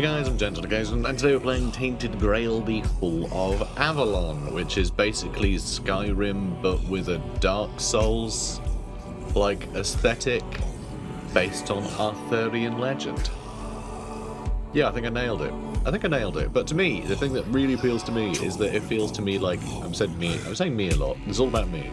Hey guys, I'm Gentlegaze, and today we're playing Tainted Grail, the Fall of Avalon, which is basically Skyrim, but with a Dark Souls-like aesthetic, based on Arthurian legend. Yeah, I think I nailed it. But to me, the thing that really appeals to me is that it feels to me like, I'm saying me a lot, it's all about me.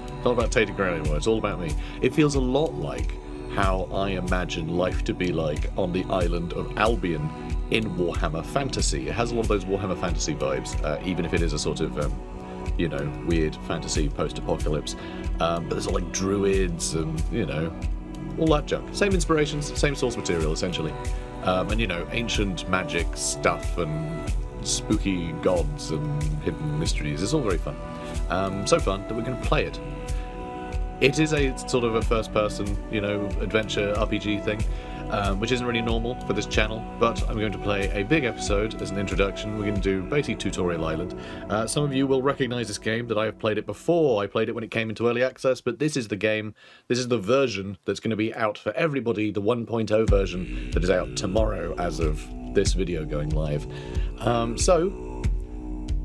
It's all about Tainted Grail anymore, it's all about me. It feels a lot like how I imagine life to be like on the island of Albion in Warhammer Fantasy. It has a lot of those Warhammer Fantasy vibes, even if it is a sort of, weird fantasy post-apocalypse. But there's all like druids and, all that junk. Same inspirations, same source material, essentially. And, ancient magic stuff and spooky gods and hidden mysteries. It's all very fun. So fun that we're going to play it. It is a sort of a first-person, adventure RPG thing, which isn't really normal for this channel, but I'm going to play a big episode as an introduction. We're going to do basically Tutorial Island. Some of you will recognise this game, that I have played it before. I played it when it came into early access, but this is the game, this is the version that's going to be out for everybody, the 1.0 version that is out tomorrow as of this video going live.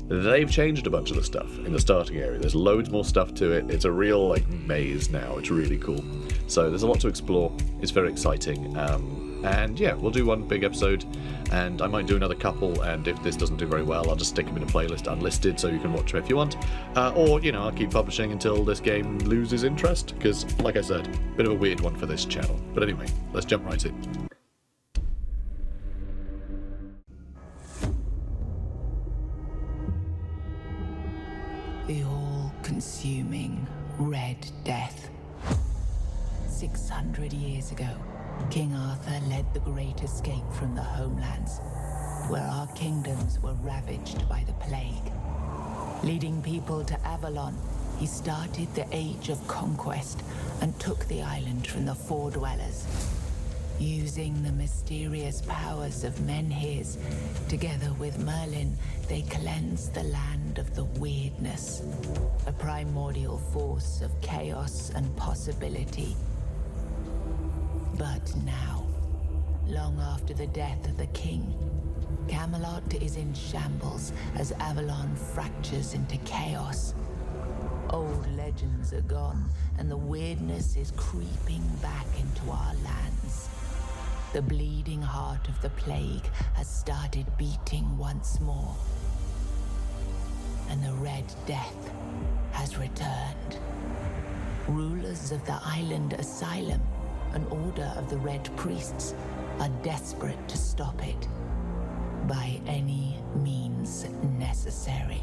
They've changed a bunch of the stuff in the starting area. There's loads more stuff to it. It's a real, maze now. It's really cool. So there's a lot to explore. It's very exciting. And yeah, we'll do one big episode, and I might do another couple, and if this doesn't do very well, I'll just stick them in a playlist unlisted so you can watch them if you want. Or, I'll keep publishing until this game loses interest, because, like I said, a bit of a weird one for this channel. But anyway, let's jump right in. The all-consuming Red Death. 600 years ago, King Arthur led the Great Escape from the homelands, where our kingdoms were ravaged by the plague. Leading people to Avalon, he started the Age of Conquest and took the island from the Four Dwellers. Using the mysterious powers of Menhirs, together with Merlin, they cleansed the land of the weirdness, a primordial force of chaos and possibility. But now, long after the death of the king, Camelot is in shambles as Avalon fractures into chaos. Old legends are gone, and the weirdness is creeping back into our lands. The bleeding heart of the plague has started beating once more. And the Red Death has returned. Rulers of the island asylum, an order of the Red Priests, are desperate to stop it by any means necessary.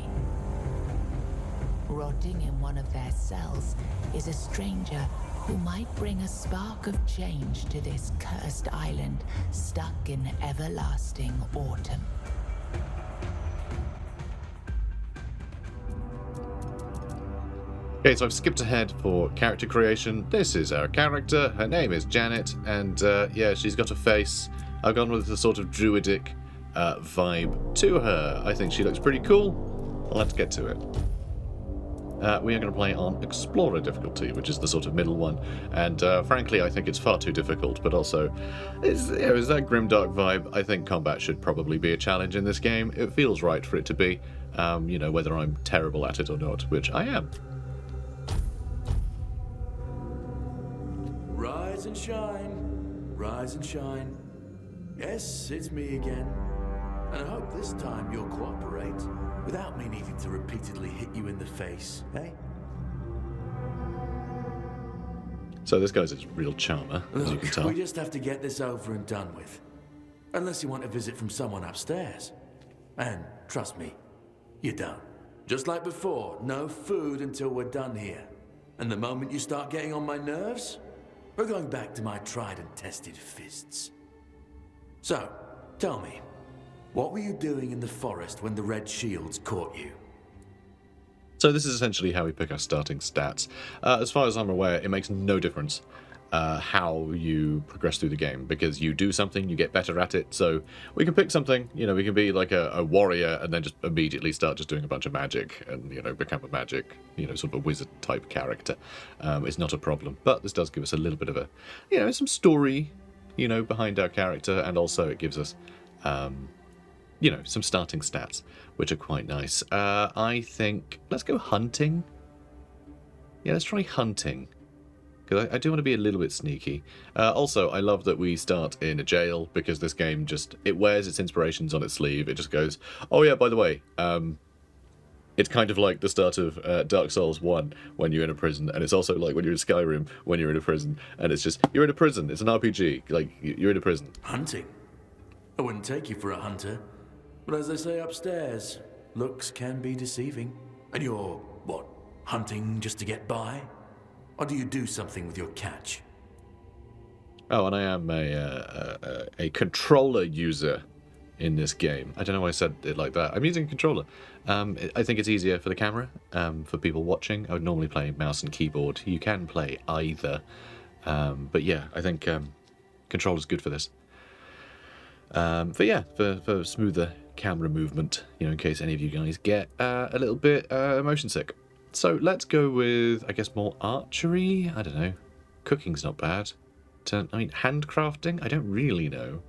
Rotting in one of their cells is a stranger who might bring a spark of change to this cursed island stuck in everlasting autumn. Okay, so I've skipped ahead for character creation. This is our character. Her name is Janet, and yeah, she's got a face. I've gone with the sort of druidic vibe to her. I think she looks pretty cool. Let's get to it. We are going to play on Explorer difficulty, which is the sort of middle one, and frankly I think it's far too difficult, but also is that grimdark vibe. I think combat should probably be a challenge in this game. It feels right for it to be, whether I'm terrible at it or not, which I am. Rise and shine, rise and shine. Yes, it's me again, and I hope this time you'll cooperate without me needing to repeatedly hit you in the face, eh? So this guy's a real charmer, as you can tell. We just have to get this over and done with. Unless you want a visit from someone upstairs. And trust me, you don't. Just like before, no food until we're done here. And the moment you start getting on my nerves, we're going back to my tried and tested fists. So, tell me, what were you doing in the forest when the Red Shields caught you? So this is essentially how we pick our starting stats. As far as I'm aware, it makes no difference how you progress through the game, because you do something, you get better at it. So we can pick something, we can be like a warrior and then just immediately start just doing a bunch of magic and, become a magic, sort of a wizard type character. It's not a problem, but this does give us a little bit of a, some story, behind our character, and also it gives us you know, some starting stats, which are quite nice. I think, let's go hunting. Yeah, let's try hunting. Because I do want to be a little bit sneaky. Also, I love that we start in a jail, because this game just, it wears its inspirations on its sleeve. It just goes, oh yeah, by the way, it's kind of like the start of Dark Souls 1 when you're in a prison, and it's also like when you're in Skyrim when you're in a prison, and it's just, you're in a prison, it's an RPG, like, you're in a prison. Hunting? I wouldn't take you for a hunter, but as they say upstairs, looks can be deceiving. And you're, what, hunting just to get by? Or do you do something with your catch? Oh, and I am a controller user in this game. I don't know why I said it like that. I'm using a controller. I think it's easier for the camera, for people watching. I would normally play mouse and keyboard. You can play either. But yeah, I think controller's good for this. But yeah, for smoother camera movement, you know, in case any of you guys get a little bit motion sick. So let's go with, I guess, more archery. I don't know. Cooking's not bad. I mean, handcrafting? I don't really know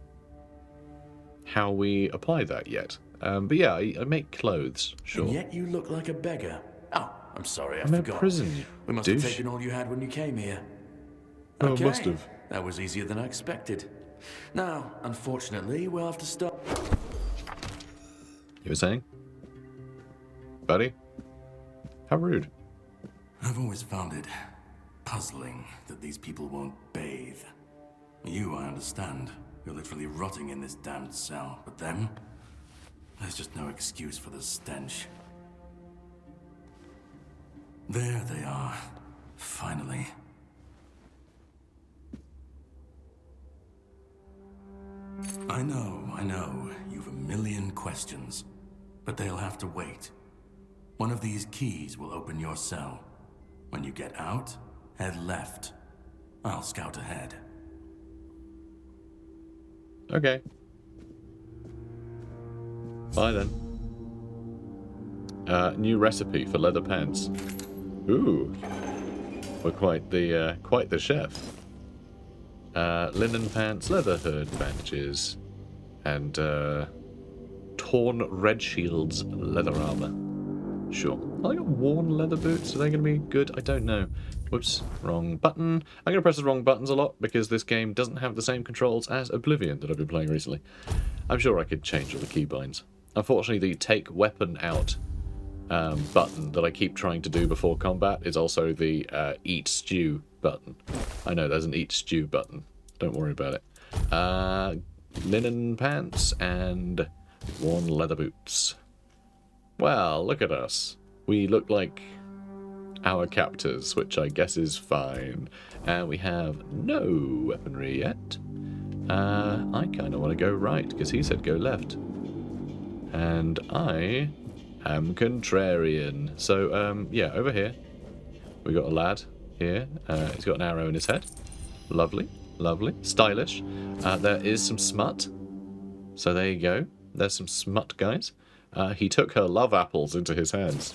how we apply that yet. But yeah, I make clothes, sure. And yet you look like a beggar. Oh, I'm sorry, I I'm in forgot. prison, We must douche. have taken all you had when you came here. Oh, Okay, must have. that was easier than I expected. Now, unfortunately, we'll have to stop. You were saying? Buddy? How rude. I've always found it puzzling that these people won't bathe. You, I understand. You're literally rotting in this damned cell. But them? There's just no excuse for the stench. There they are. Finally. I know. You've a million questions. But they'll have to wait. One of these keys will open your cell. When you get out, head left. I'll scout ahead. Okay. Bye then. New recipe for leather pants. Ooh. We're quite the chef. Linen pants, leather hood bandages, and torn red shields, leather armor. Sure. I got worn leather boots. Are they going to be good? I don't know. Whoops. Wrong button. I'm going to press the wrong buttons a lot because this game doesn't have the same controls as Oblivion that I've been playing recently. I'm sure I could change all the keybinds. Unfortunately, the take weapon out button that I keep trying to do before combat is also the eat stew button. I know, there's an eat stew button. Don't worry about it. Linen pants and worn leather boots. Well, look at us. We look like our captors, which I guess is fine. And we have no weaponry yet. I kind of want to go right, because he said go left. And I am contrarian. So, yeah, over here, we got a lad here. He's got an arrow in his head. Lovely, lovely, stylish. There is some smut. So there you go. There's some smut, guys. He took her love apples into his hands.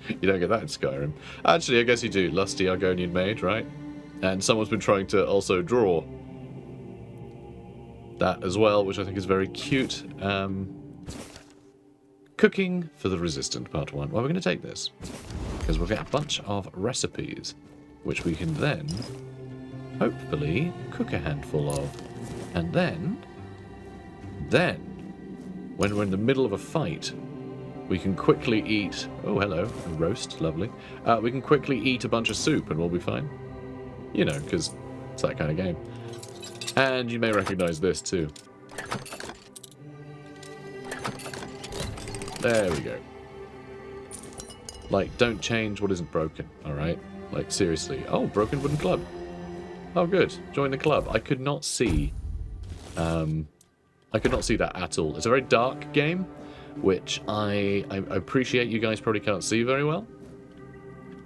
You don't get that in Skyrim. Actually, I guess you do. Lusty Argonian maid, right? And someone's been trying to also draw that as well, which I think is very cute. Cooking for the Resistant, Part 1. Well, we're going to take this, because we'll get a bunch of recipes, which we can then, hopefully, cook a handful of. And then, when we're in the middle of a fight, we can quickly eat... Oh, hello. A roast. Lovely. We can quickly eat a bunch of soup and we'll be fine. You know, because it's that kind of game. And you may recognize this, too. There we go. Like, don't change what isn't broken, alright? Like, seriously. Oh, broken wooden club. Oh, good. Join the club. I could not see... I could not see that at all. It's a very dark game, which I appreciate you guys probably can't see very well.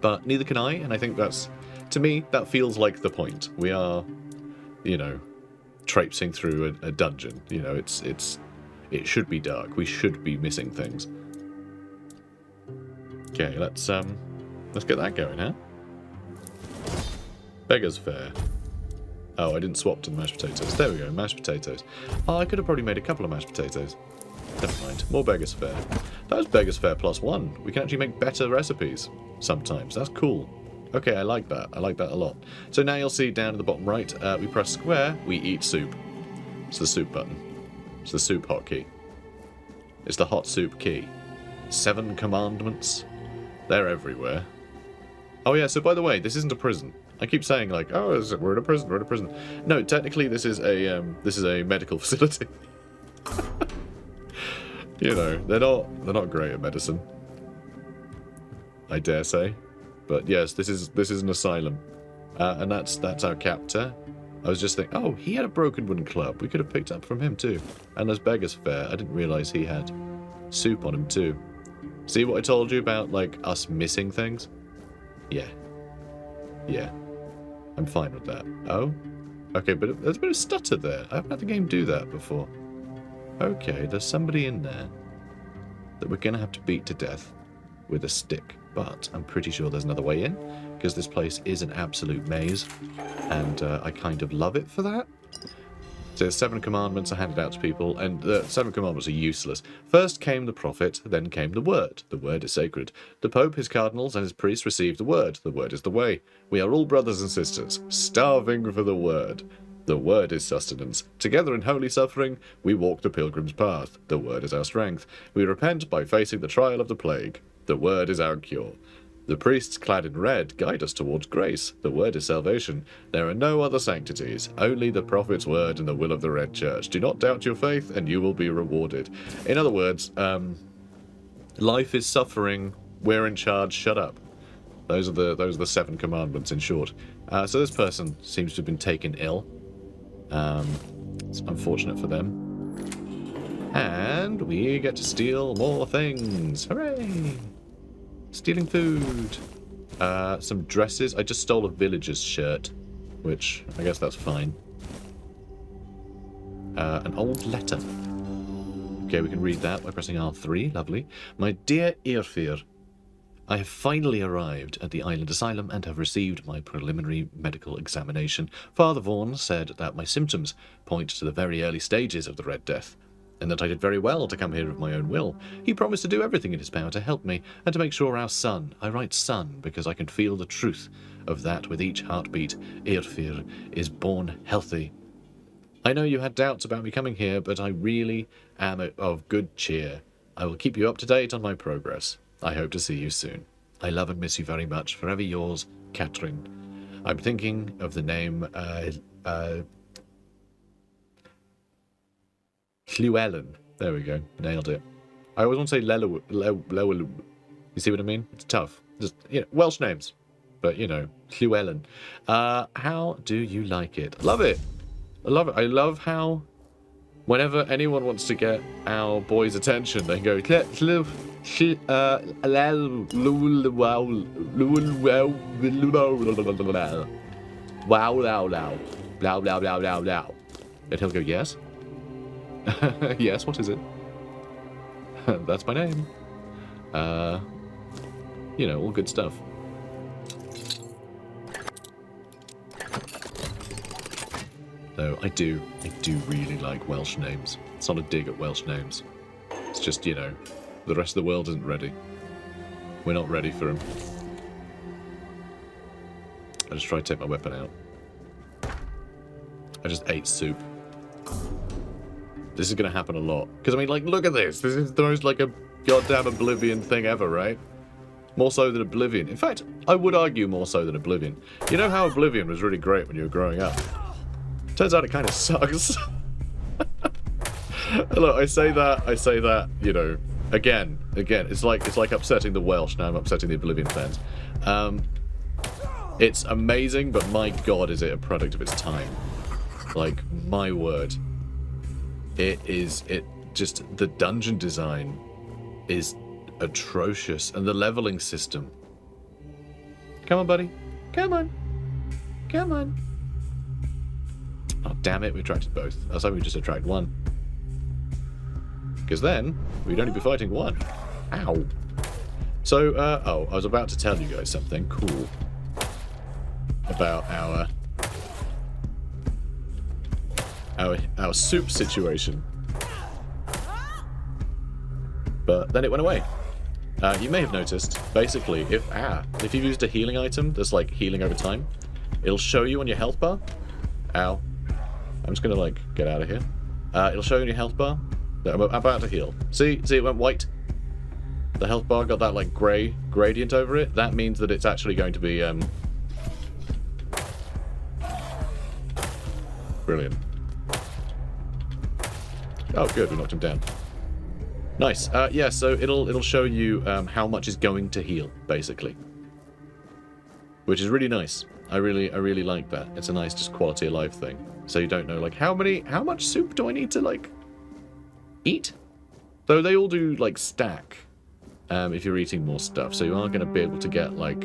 But neither can I, and I think that's... To me, that feels like the point. We are, you know, traipsing through a dungeon. You know, it should be dark. We should be missing things. Okay, let's get that going, huh? Beggar's Fair. Oh, I didn't swap to the mashed potatoes. There we go, mashed potatoes. Oh, I could have probably made a couple of mashed potatoes. Never mind. More Beggar's Fare. That was Beggar's Fare +1. We can actually make better recipes sometimes. That's cool. Okay, I like that. I like that a lot. So now you'll see down at the bottom right, we press square, we eat soup. It's the soup button. It's the soup hotkey. It's the hot soup key. 7 commandments. They're everywhere. Oh yeah, so by the way, this isn't a prison. I keep saying like, oh, we're in a prison, we're in a prison. No, technically this is a medical facility. You know, they're not great at medicine, I dare say. But yes, this is an asylum, and that's our captor. I was just thinking, oh, he had a broken wooden club. We could have picked up from him too. And there's Beggar's Fare. I didn't realise he had soup on him too. See what I told you about like us missing things? Yeah, I'm fine with that. Oh, okay, but there's a bit of stutter there. I haven't had the game do that before. Okay, there's somebody in there that we're going to have to beat to death with a stick. But I'm pretty sure there's another way in, because this place is an absolute maze, and I kind of love it for that. So 7 commandments are handed out to people, and the 7 commandments are useless. First came the prophet, then came the word. The word is sacred. The pope, his cardinals, and his priests received the word. The word is the way. We are all brothers and sisters, starving for the word. The word is sustenance. Together in holy suffering, we walk the pilgrim's path. The word is our strength. We repent by facing the trial of the plague. The word is our cure. The priests clad in red guide us towards grace. The word is salvation. There are no other sanctities, only the prophet's word and the will of the Red Church. Do not doubt your faith, and you will be rewarded. In other words, life is suffering. We're in charge. Shut up. Those are the 7 commandments in short. So this person seems to have been taken ill. It's unfortunate for them. And we get to steal more things. Hooray! Stealing food. Some dresses. I just stole a villager's shirt, which I guess that's fine. An old letter. Okay, we can read that by pressing R3. Lovely. My dear Aerfir, I have finally arrived at the island asylum and have received my preliminary medical examination. Father Vaughan said that my symptoms point to the very early stages of the Red Death, and that I did very well to come here of my own will. He promised to do everything in his power to help me, and to make sure our son, I write son because I can feel the truth of that with each heartbeat, Aerfir is born healthy. I know you had doubts about me coming here, but I really am of good cheer. I will keep you up to date on my progress. I hope to see you soon. I love and miss you very much. Forever yours, Catherine. I'm thinking of the name, Llewellyn. There we go. Nailed it. I always want to say Llewellyn. You see what I mean? It's tough. Just, you know, Welsh names. But, you know, Llewellyn. How do you like it? Love it. I love it. I love how whenever anyone wants to get our boys' attention, they go, wow. And he'll go, yes? Yes, what is it? That's my name. You know, all good stuff. Though I do really like Welsh names. It's not a dig at Welsh names. It's just, you know, the rest of the world isn't ready. We're not ready for them. I just tried to take my weapon out. I just ate soup. This is going to happen a lot. Because, I mean, like, look at this. This is the most, like, a goddamn Oblivion thing ever, right? More so than Oblivion. In fact, I would argue more so than Oblivion. You know how Oblivion was really great when you were growing up? Turns out it kind of sucks. Look, I say that, you know, again, it's like upsetting the Welsh. Now I'm upsetting the Oblivion fans. It's amazing, but my god, is it a product of its time. Like, my word. Just, the dungeon design is atrocious, and the leveling system. Come on, buddy. Come on. Come on. Oh, damn it, we attracted both. I was hoping we'd just attract one. Because then, we'd only be fighting one. Ow. So, I was about to tell you guys something cool about our our soup situation. But then it went away. You may have noticed, basically, if you've used a healing item that's like healing over time, it'll show you on your health bar. Ow. I'm just gonna like get out of here. It'll show you on your health bar that I'm about to heal. See, it went white. The health bar got that like grey gradient over it. That means that it's actually going to be brilliant. Oh, good, we knocked him down. Nice. Yeah, so it'll show you how much is going to heal, basically, which is really nice. I really like that. It's a nice just quality of life thing. So you don't know like how much soup do I need to like eat? Though they all do like stack if you're eating more stuff, so you are going to be able to get like,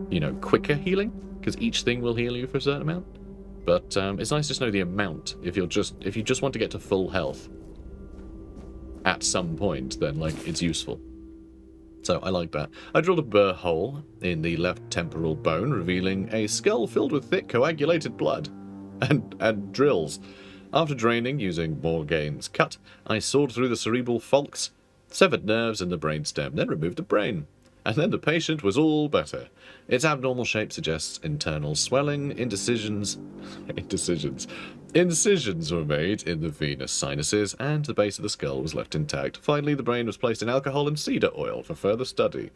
you know, quicker healing because each thing will heal you for a certain amount. But it's nice to know the amount if you just want to get to full health at some point, then like it's useful. So I like that. I drilled a burr hole in the left temporal bone, revealing a skull filled with thick coagulated blood and drills. After draining using Morgane's cut, I sawed through the cerebral folks, severed nerves in the brainstem, then removed the brain. And then the patient was all better. Its abnormal shape suggests internal swelling, incisions were made in the venous sinuses, and the base of the skull was left intact. Finally, the brain was placed in alcohol and cedar oil for further study.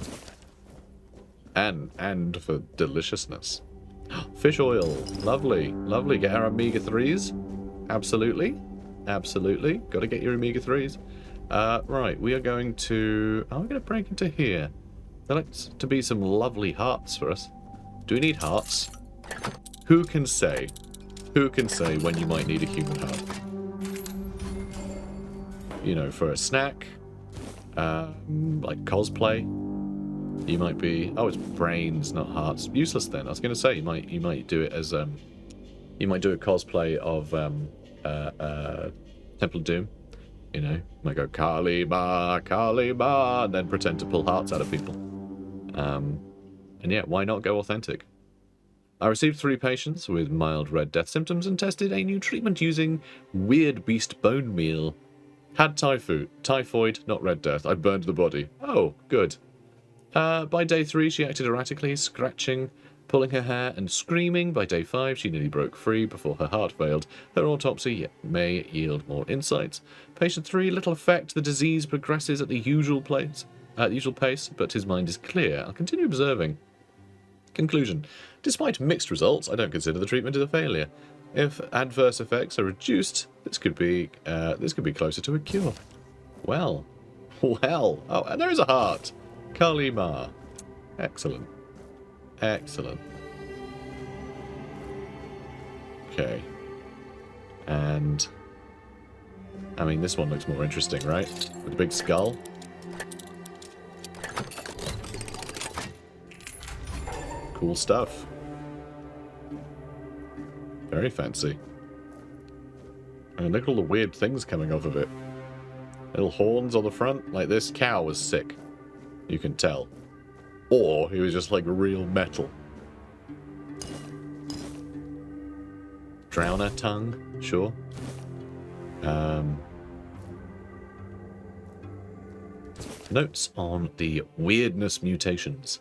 And for deliciousness. Fish oil. Lovely. Lovely. Get our omega-3s. Absolutely. Absolutely. Got to get your omega-3s. Right, we are going to... we're going to break into here. There looks to be some lovely hearts for us. Do we need hearts? Who can say? Who can say when you might need a human heart? You know, for a snack, like cosplay. You might be. Oh, it's brains, not hearts. Useless then. I was going to say you might do it as you might do a cosplay of Temple of Doom. You know, you might go Kali Ma, and then pretend to pull hearts out of people. And yeah, why not go authentic? I received 3 patients with mild Red Death symptoms and tested a new treatment using Weird Beast bone meal. Had typhoid, not Red Death. I burned the body. Oh, good. By day 3, she acted erratically, scratching, pulling her hair, and screaming. By day 5, she nearly broke free before her heart failed. Her autopsy may yield more insights. Patient 3, little effect. The disease progresses at the usual pace, but his mind is clear. I'll continue observing. Conclusion. Despite mixed results, I don't consider the treatment as a failure. If adverse effects are reduced, this could be closer to a cure. Well. Oh, and there is a heart. Kali Ma. Excellent. Excellent. Okay. And... I mean, this one looks more interesting, right? With the big skull. Cool stuff. Very fancy. And look at all the weird things coming off of it. Little horns on the front. Like, this cow was sick. You can tell. Or he was just like real metal. Drowner tongue, sure. Notes on the weirdness mutations.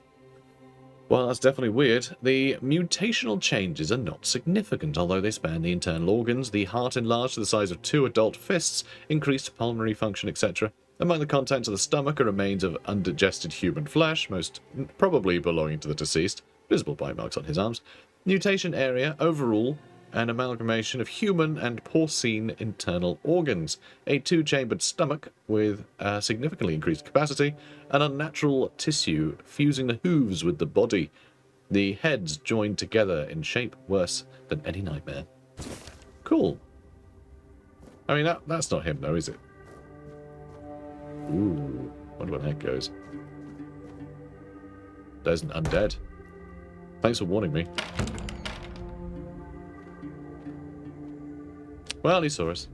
Well, that's definitely weird. The mutational changes are not significant, although they span the internal organs. The heart enlarged to the size of 2 adult fists, increased pulmonary function, etc. Among the contents of the stomach are remains of undigested human flesh, most probably belonging to the deceased, visible bite marks on his arms. Mutation area, overall, an amalgamation of human and porcine internal organs, a 2-chambered stomach with significantly increased capacity, an unnatural tissue fusing the hooves with the body, the heads joined together in shape worse than any nightmare. Cool. I mean, that's not him though, is it? Ooh, wonder where that goes. There's an undead. Thanks for warning me. Well, he saw us.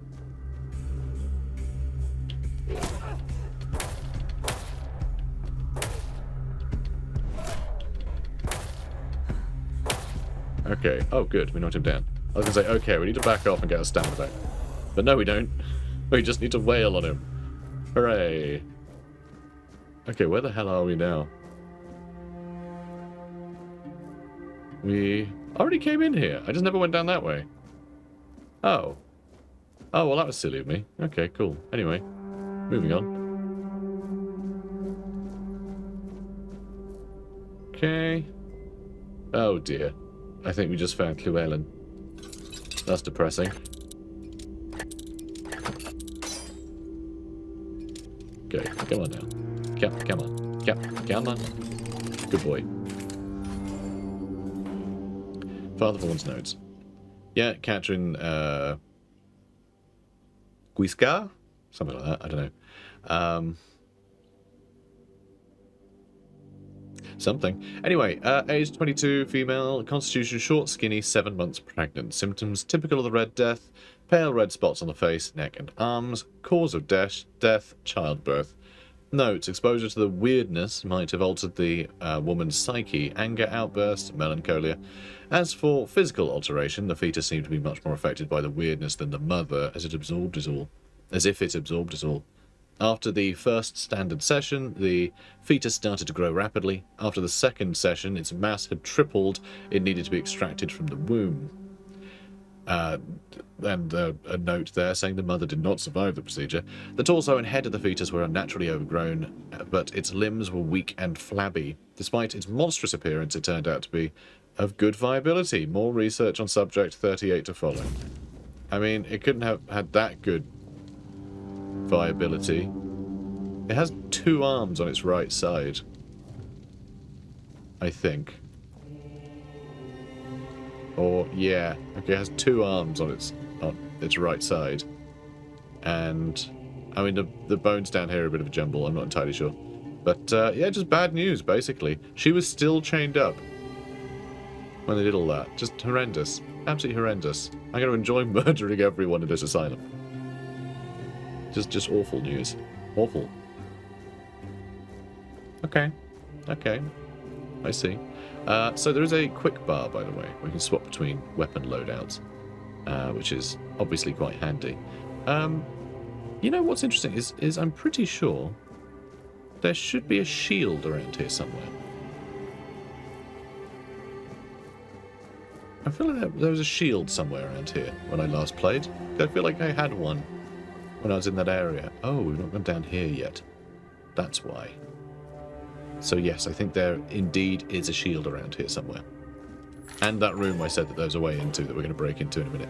Okay. Oh, good. We knocked him down. I was going to say, okay, we need to back off and get our stamina back. But no, we don't. We just need to wail on him. Hooray. Okay, where the hell are we now? We already came in here. I just never went down that way. Oh. Oh, well, that was silly of me. Okay, cool. Anyway, moving on. Okay. Oh, dear. I think we just found Llewellyn. That's depressing. Okay, come on now. Come on. Come on. Good boy. Father Vaughn's notes. Yeah, Catherine, Guiscard? Something like that, I don't know. Something. Anyway, age 22, female, constitution short, skinny, 7 months pregnant. Symptoms typical of the Red Death, pale red spots on the face, neck and arms. Cause of death, childbirth. Notes, exposure to the weirdness might have altered the woman's psyche, anger, outbursts, melancholia. As for physical alteration, the fetus seemed to be much more affected by the weirdness than the mother, as if it absorbed it all. After the first standard session, the fetus started to grow rapidly. After the second session, its mass had tripled. It needed to be extracted from the womb. And a note there saying the mother did not survive the procedure. The torso and head of the fetus were unnaturally overgrown, but its limbs were weak and flabby. Despite its monstrous appearance, it turned out to be of good viability. More research on subject 38 to follow. I mean, it couldn't have had that good viability. It has 2 arms on its right side, I think. Or, yeah, okay, it has 2 arms on its right side. And, I mean, the bones down here are a bit of a jumble, I'm not entirely sure. But, yeah, just bad news, basically. She was still chained up when they did all that. Just horrendous. Absolutely horrendous. I'm going to enjoy murdering everyone in this asylum. Just awful news. Awful. Okay. Okay. I see. So there is a quick bar, by the way. We can swap between weapon loadouts, which is obviously quite handy. You know what's interesting is I'm pretty sure there should be a shield around here somewhere. I feel like there was a shield somewhere around here when I last played. I feel like I had one when I was in that area. Oh, we've not gone down here yet. That's why. So yes, I think there indeed is a shield around here somewhere. And that room I said that there was a way into that we're going to break into in a minute.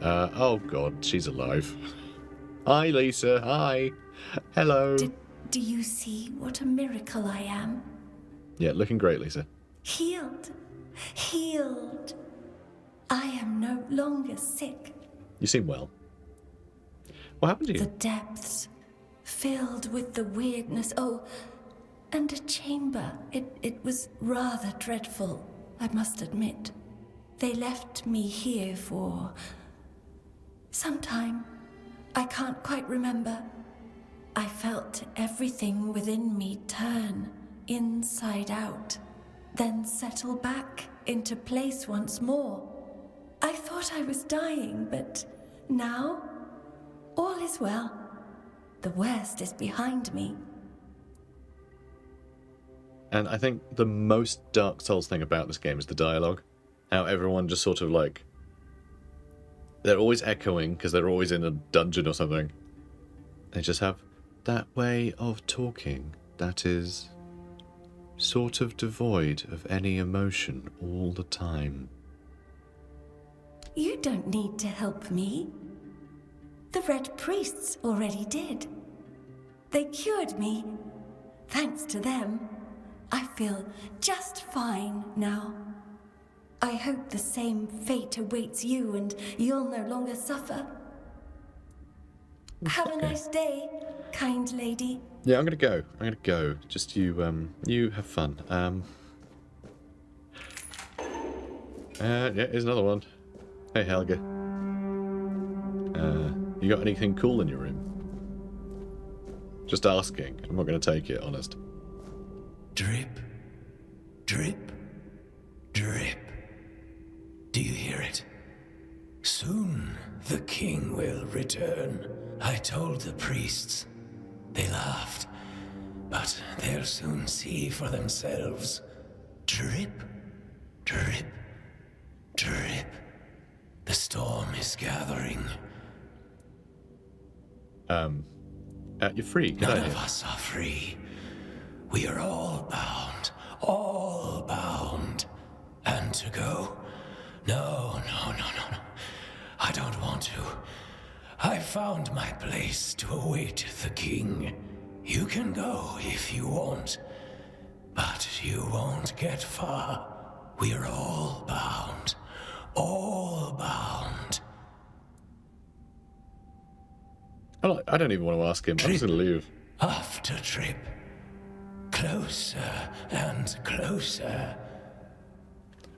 Oh god, she's alive. Hi Lisa, hi. Hello. Do you see what a miracle I am? Yeah, looking great, Lisa. Healed. Healed. I am no longer sick. You seem well. What happened to you? The depths, filled with the weirdness. Oh, and a chamber. It was rather dreadful, I must admit. They left me here for some time. I can't quite remember. I felt everything within me turn inside out, then settle back into place once more. I thought I was dying, but now all is well. The worst is behind me. And I think the most Dark Souls thing about this game is the dialogue. How everyone just sort of like... they're always echoing because they're always in a dungeon or something. They just have that way of talking that is sort of devoid of any emotion all the time. You don't need to help me. The Red Priests already did. They cured me. Thanks to them, I feel just fine now. I hope the same fate awaits you and you'll no longer suffer. Have a nice day, kind lady. Yeah, I'm gonna go. Just you have fun. Yeah, here's another one. Hey, Helga. You got anything cool in your room? Just asking. I'm not gonna take it, honest. Drip, drip, drip. Do you hear it? Soon the king will return. I told the priests. They laughed. But they'll soon see for themselves. Drip, drip, drip. The storm is gathering. You're free. Get None out of here. us are free. We are all bound. All bound. And to go? No. I don't want to. I found my place to await the king. You can go if you want, but you won't get far. We're all bound. All bound. I don't even want to ask him. I'm just going to leave. After trip. Closer and closer.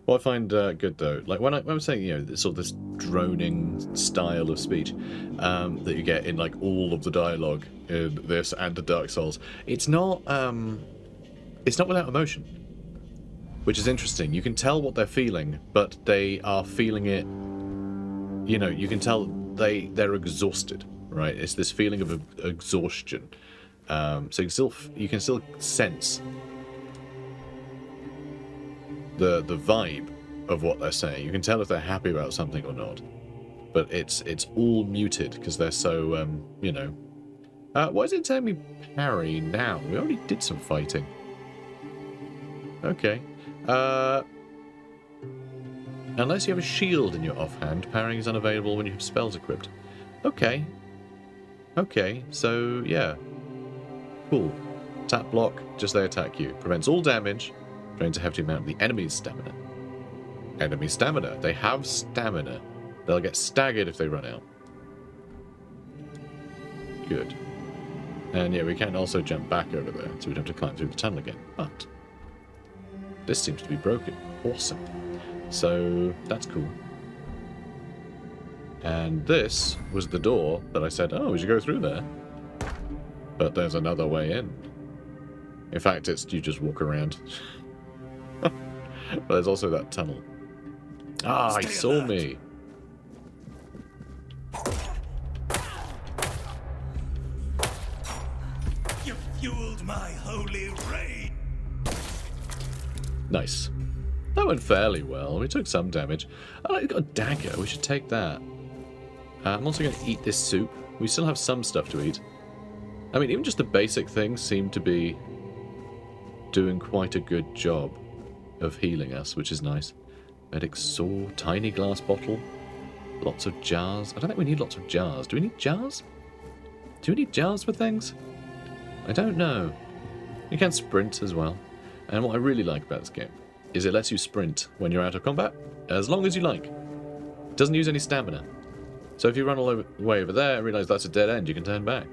What I find good though, like when I'm saying, you know, sort of this droning style of speech that you get in like all of the dialogue in this and the Dark Souls, it's not without emotion, which is interesting. You can tell what they're feeling, but they are feeling it. You know, you can tell they're exhausted, right? It's this feeling of exhaustion. So you can still sense the vibe of what they're saying. You can tell if they're happy about something or not, but it's all muted because they're so you know. Why is it telling me parry now? We already did some fighting. Okay. Unless you have a shield in your offhand, parrying is unavailable when you have spells equipped. Okay. Okay, so yeah. Cool. Tap block, just they attack you. Prevents all damage. Drains a hefty amount of the enemy's stamina. Enemy stamina. They have stamina. They'll get staggered if they run out. Good. And yeah, we can also jump back over there, so we don't have to climb through the tunnel again. But this seems to be broken. Awesome. So that's cool. And this was the door that I said, oh, we should go through there. But there's another way in. In fact, it's you just walk around. But there's also that tunnel. Ah, he saw me. You fueled my holy rain. Nice. That went fairly well. We took some damage. Oh, we got a dagger. We should take that. I'm also going to eat this soup. We still have some stuff to eat. I mean, even just the basic things seem to be doing quite a good job of healing us, which is nice. Medic saw, tiny glass bottle, lots of jars. I don't think we need lots of jars. Do we need jars? Do we need jars for things? I don't know. You can sprint as well. And what I really like about this game is it lets you sprint when you're out of combat, as long as you like. It doesn't use any stamina. So if you run all the way over there and realise that's a dead end, you can turn back.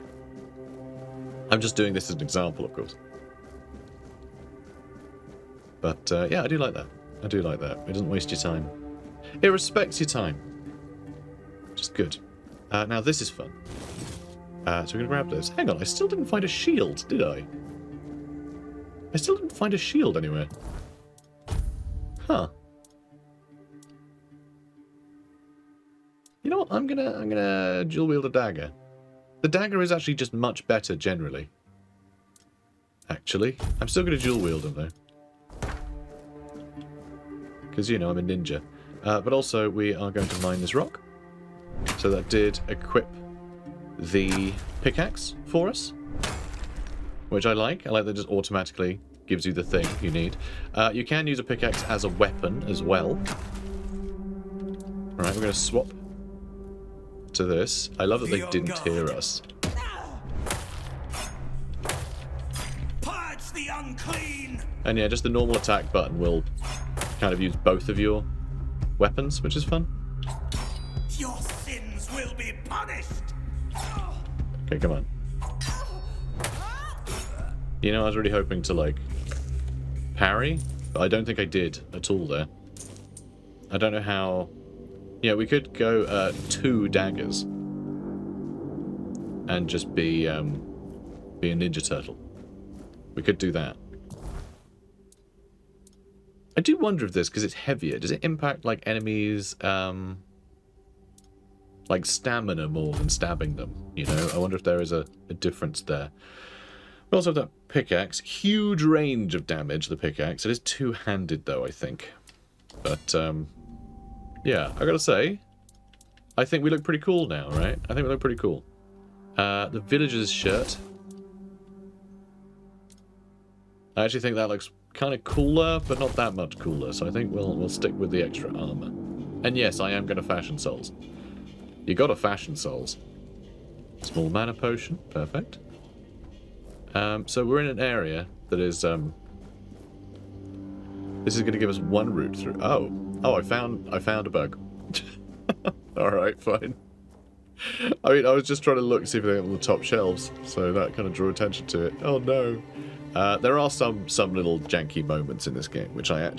I'm just doing this as an example, of course. But yeah, I do like that. I do like that. It doesn't waste your time. It respects your time. Which is good. Now this is fun. So we're going to grab this. Hang on, I still didn't find a shield, did I? I still didn't find a shield anywhere. Huh. You know what? I'm gonna dual wield a dagger. The dagger is actually just much better generally. Actually, I'm still gonna dual wield them though. Because, you know, I'm a ninja. But also, we are going to mine this rock. So that did equip the pickaxe for us. Which I like. I like that it just automatically gives you the thing you need. You can use a pickaxe as a weapon as well. Alright, we're going to swap to this. I love that they didn't hear us. Purge the unclean. And yeah, just the normal attack button will kind of use both of your weapons, which is fun. Your sins will be punished. Okay, come on. You know, I was really hoping to, like, parry, but I don't think I did at all there. I don't know how... Yeah, we could go 2 daggers and just be a Ninja Turtle. We could do that. I do wonder if this, because it's heavier, does it impact, like, enemies' like stamina more than stabbing them, you know? I wonder if there is a difference there. We also have that pickaxe. Huge range of damage, the pickaxe. It is two-handed, though, I think. But, yeah, I gotta say, I think we look pretty cool now, right? I think we look pretty cool. The villager's shirt. I actually think that looks kind of cooler, but not that much cooler, so I think we'll stick with the extra armor. And yes, I am going to fashion souls. You gotta fashion souls. Small mana potion, perfect. So we're in an area that is, this is going to give us one route through. Oh, I found a bug. Alright, fine. I mean, I was just trying to look, see if they're on the top shelves, so that kind of drew attention to it. Oh no. There are some little janky moments in this game, which I'm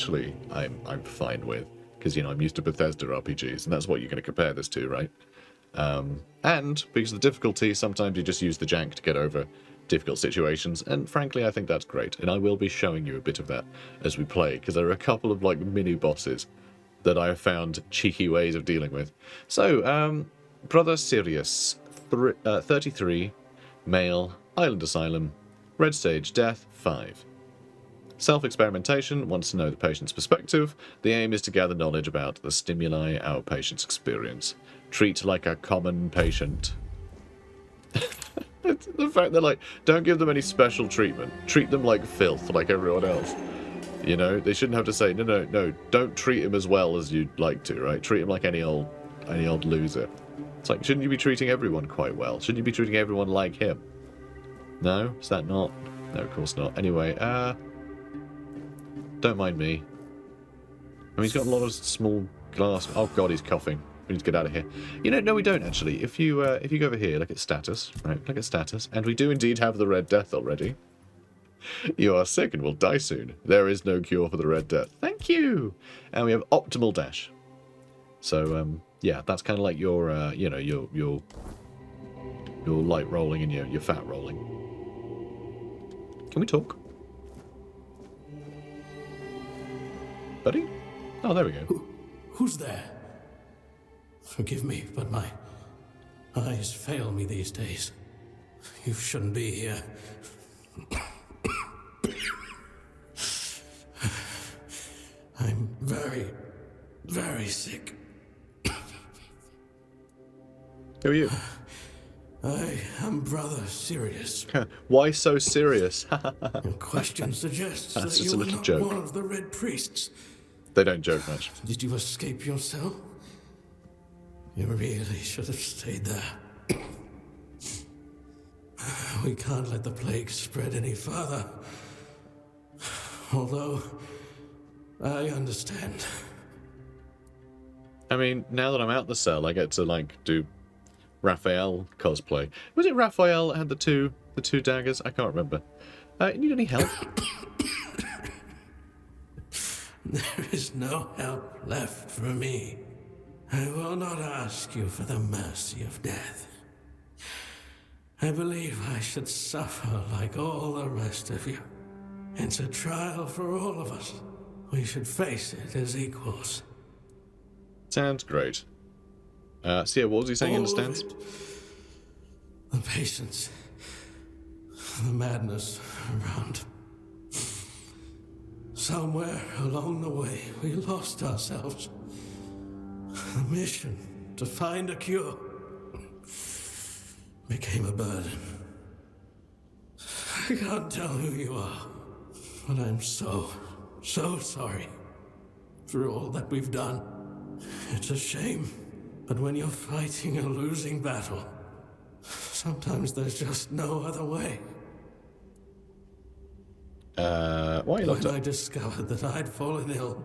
fine with, because, you know, I'm used to Bethesda RPGs, and that's what you're going to compare this to, right? And because of the difficulty, sometimes you just use the jank to get over difficult situations, and frankly, I think that's great, and I will be showing you a bit of that as we play, because there are a couple of, like, mini-bosses that I have found cheeky ways of dealing with. So, Brother Sirius, 33, male, Island Asylum, Red Stage, Death, 5. Self-experimentation, wants to know the patient's perspective. The aim is to gather knowledge about the stimuli our patients experience. Treat like a common patient. It's the fact that, like, don't give them any special treatment. Treat them like filth, like everyone else. You know, they shouldn't have to say, no, don't treat him as well as you'd like to, right? Treat him like any old loser. It's like, shouldn't you be treating everyone quite well? Shouldn't you be treating everyone like him? No? Is that not? No, of course not. Anyway, don't mind me. I mean, he's got a lot of small glass. Oh god, he's coughing. We need to get out of here. You know, no, we don't actually. If you go over here, look at status, right? Look at status, and we do indeed have the Red Death already. You are sick and will die soon. There is no cure for the Red Death. Thank you. And we have optimal dash. So yeah, that's kind of like your you know, your light rolling and your fat rolling. Can we talk? Buddy? Oh, there we go. Who's there? Forgive me, but my eyes fail me these days. You shouldn't be here. I'm very, very sick. Who are you? I am Brother Sirius. Why so serious? Your question suggests That's that just you a are little not joke. one of the Red Priests. They don't joke much. Did you escape your cell? You really should have stayed there. We can't let the plague spread any further. Although, I understand. I mean, now that I'm out the cell, I get to, like, do Raphael cosplay. Was it Raphael that had the two daggers? I can't remember. Need any help? There is no help left for me. I will not ask you for the mercy of death. I believe I should suffer like all the rest of you. It's a trial for all of us. We should face it as equals. Sounds great. So yeah, what was he saying in the stands? The patience. The madness around. Somewhere along the way, we lost ourselves. The mission to find a cure became a burden. I can't tell who you are, but I'm so sorry for all that we've done. It's a shame, but when you're fighting a losing battle, sometimes there's just no other way. Why are you locked When up? I discovered that I'd fallen ill,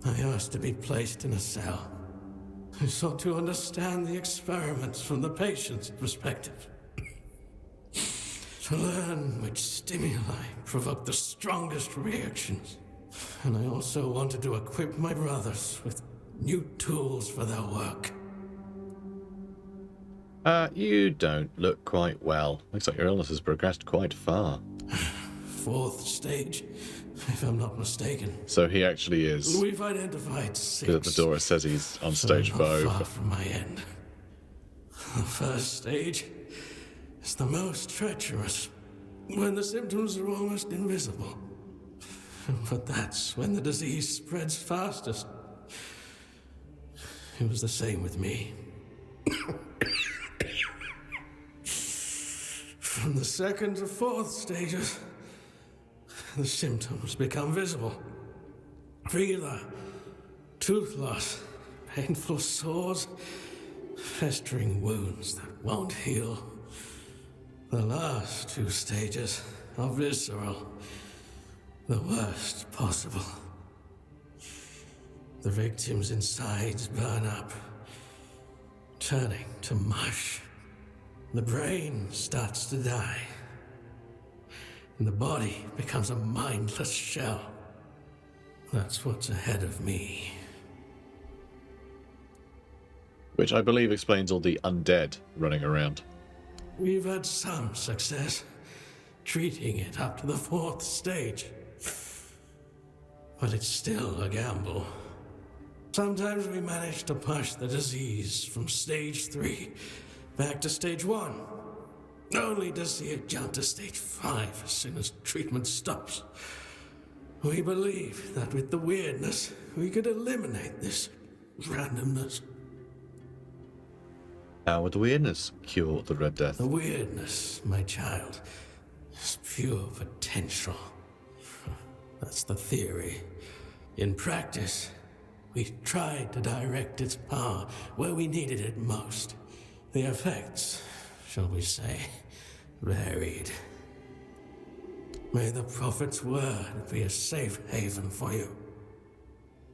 I asked to be placed in a cell. I sought to understand the experiments from the patient's perspective. To learn which stimuli provoke the strongest reactions. And I also wanted to equip my brothers with new tools for their work. You don't look quite well. Looks like your illness has progressed quite far. 4th stage, if I'm not mistaken. So he actually is. We've identified 6. At the door it says he's on stage so not 5. far from my end. The first stage is the most treacherous, when the symptoms are almost invisible. But that's when the disease spreads fastest. It was the same with me. From the 2nd to 4th stages, the symptoms become visible. Fever, tooth loss, painful sores, festering wounds that won't heal. The last 2 stages are visceral, the worst possible. The victim's insides burn up, turning to mush. The brain starts to die, and the body becomes a mindless shell. That's what's ahead of me. Which I believe explains all the undead running around. We've had some success treating it up to the 4th stage, but it's still a gamble. Sometimes we manage to push the disease from stage 3 back to stage 1, only to see it jump to stage 5 as soon as treatment stops. We believe that with the weirdness, we could eliminate this randomness. How would the weirdness cure the Red Death? The weirdness, my child, is pure potential. That's the theory. In practice, we tried to direct its power where we needed it most. The effects, shall we say, varied. May the Prophet's word be a safe haven for you.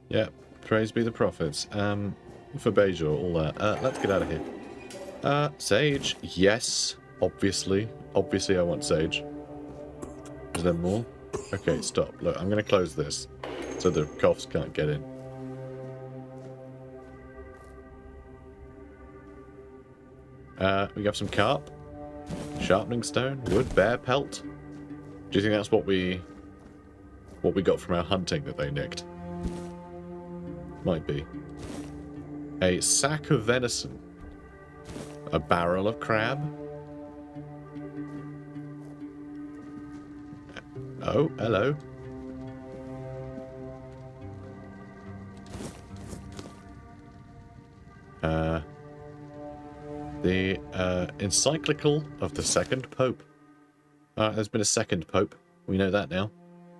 Yeah, praise be the prophets. For Bejor, all that. Let's get out of here. Sage, yes, obviously. Obviously I want Sage. Is there more? Okay, stop. Look, I'm going to close this so the coughs can't get in. We have some carp, sharpening stone, wood, bear pelt. Do you think that's what we got from our hunting that they nicked? Might be. A sack of venison, a barrel of crab. Oh, hello. The encyclical of the second pope. There's been a second pope. We know that now.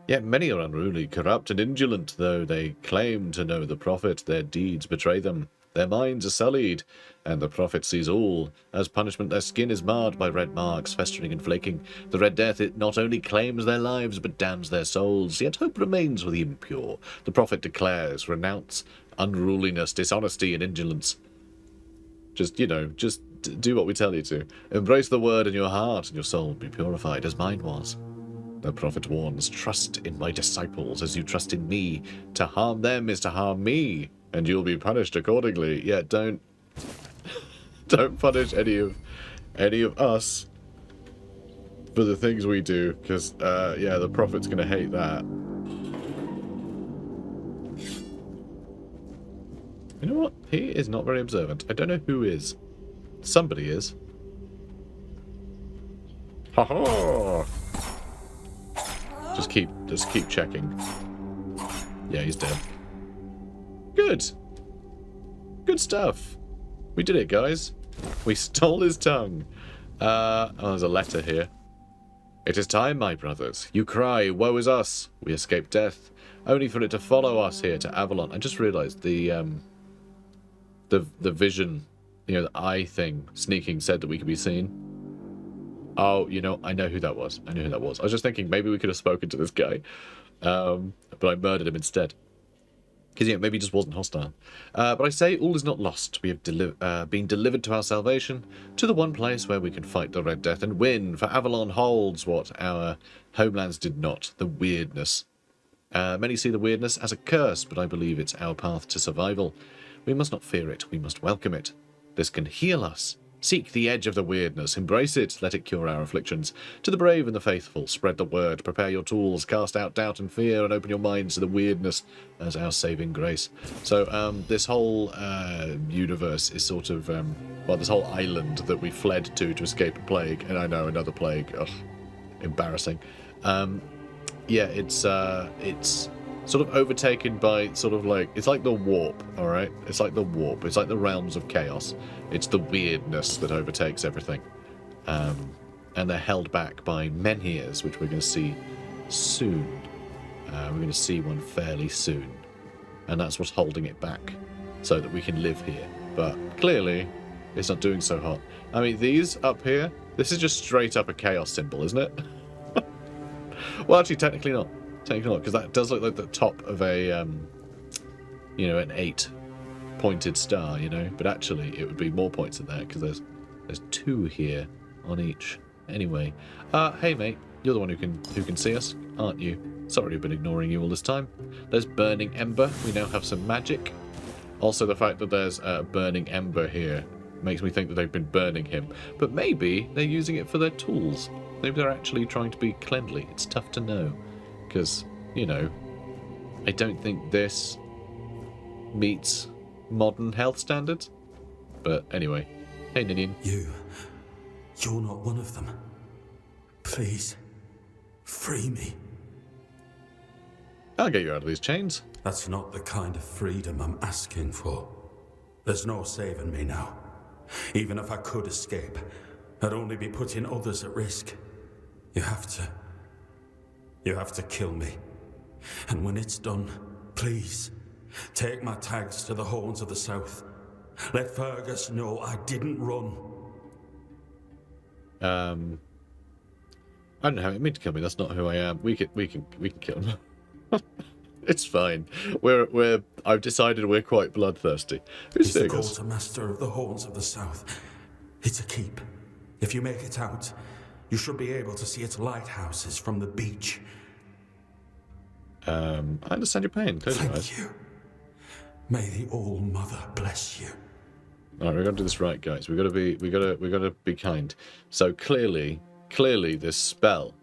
Yet many are unruly, corrupt, and indolent, though they claim to know the prophet. Their deeds betray them. Their minds are sullied, and the prophet sees all. As punishment, their skin is marred by red marks, festering and flaking. The Red Death, it not only claims their lives, but damns their souls. Yet hope remains for the impure. The prophet declares, renounce unruliness, dishonesty, and indolence. Just do what we tell you to. Embrace the word in your heart, and your soul will be purified as mine was. The prophet warns, trust in my disciples as you trust in me. To harm them is to harm me, and you'll be punished accordingly. Yeah, don't punish any of us for the things we do, because yeah, the prophet's gonna hate that. You know what? He is not very observant. I don't know who is. Somebody is. Ha ha! Just keep checking. Yeah, he's dead. Good. Good stuff. We did it, guys. We stole his tongue. Oh, there's a letter here. It is time, my brothers. You cry, woe is us. We escaped death, only for it to follow us here to Avalon. I just realized the vision, the eye thing sneaking said that we could be seen. Oh, I know who that was. I was just thinking maybe we could have spoken to this guy, but I murdered him instead. Because, maybe he just wasn't hostile. But I say all is not lost. We have been delivered to our salvation, to the one place where we can fight the Red Death and win, for Avalon holds what our homelands did not, the weirdness. Many see the weirdness as a curse, but I believe it's our path to survival. We must not fear it, we must welcome it. This can heal us, Seek the edge of the weirdness, embrace it, let it cure our afflictions. To the brave and the faithful, spread the word, prepare your tools, cast out doubt and fear, and open your minds to the weirdness as our saving grace. So this whole universe is sort of, well, this whole island that we fled to escape a plague, and I know, another plague, ugh, embarrassing. Yeah, it's sort of overtaken by sort of like, it's like the warp, alright? It's like the warp, it's like the realms of chaos. It's the weirdness that overtakes everything. And they're held back by menhirs, which we're going to see soon. We're going to see one fairly soon. And that's what's holding it back, so that we can live here. But clearly, it's not doing so hot. I mean, these up here, this is just straight up a chaos symbol, isn't it? Well, actually, technically not. Technically not, because that does look like the top of a, you know, an 8-pointed star, you know? But actually, it would be more points than that, because there's 2 here on each. Anyway, hey mate, you're the one who can see us, aren't you? Sorry I've been ignoring you all this time. There's Burning Ember. We now have some magic. Also, the fact that there's a Burning Ember here makes me think that they've been burning him. But maybe they're using it for their tools. Maybe they're actually trying to be cleanly. It's tough to know. Because, you know, I don't think this meets modern health standards. But anyway, hey Ninian. You're not one of them. Please, free me. I'll get you out of these chains. That's not the kind of freedom I'm asking for. There's no saving me now. Even if I could escape, I'd only be putting others at risk. You have to kill me. And when it's done, please, take my tags to the Horns of the South. Let Fergus know I didn't run. I don't know how you mean to kill me. That's not who I am. We can kill him. It's fine. I've decided we're quite bloodthirsty. He's the quartermaster of the Horns of the South. It's a keep. If you make it out, you should be able to see its lighthouses from the beach. I understand your pain. Thank you. May the All-Mother bless you. All right, we've got to do this right, guys. We got to be kind. So clearly, this spell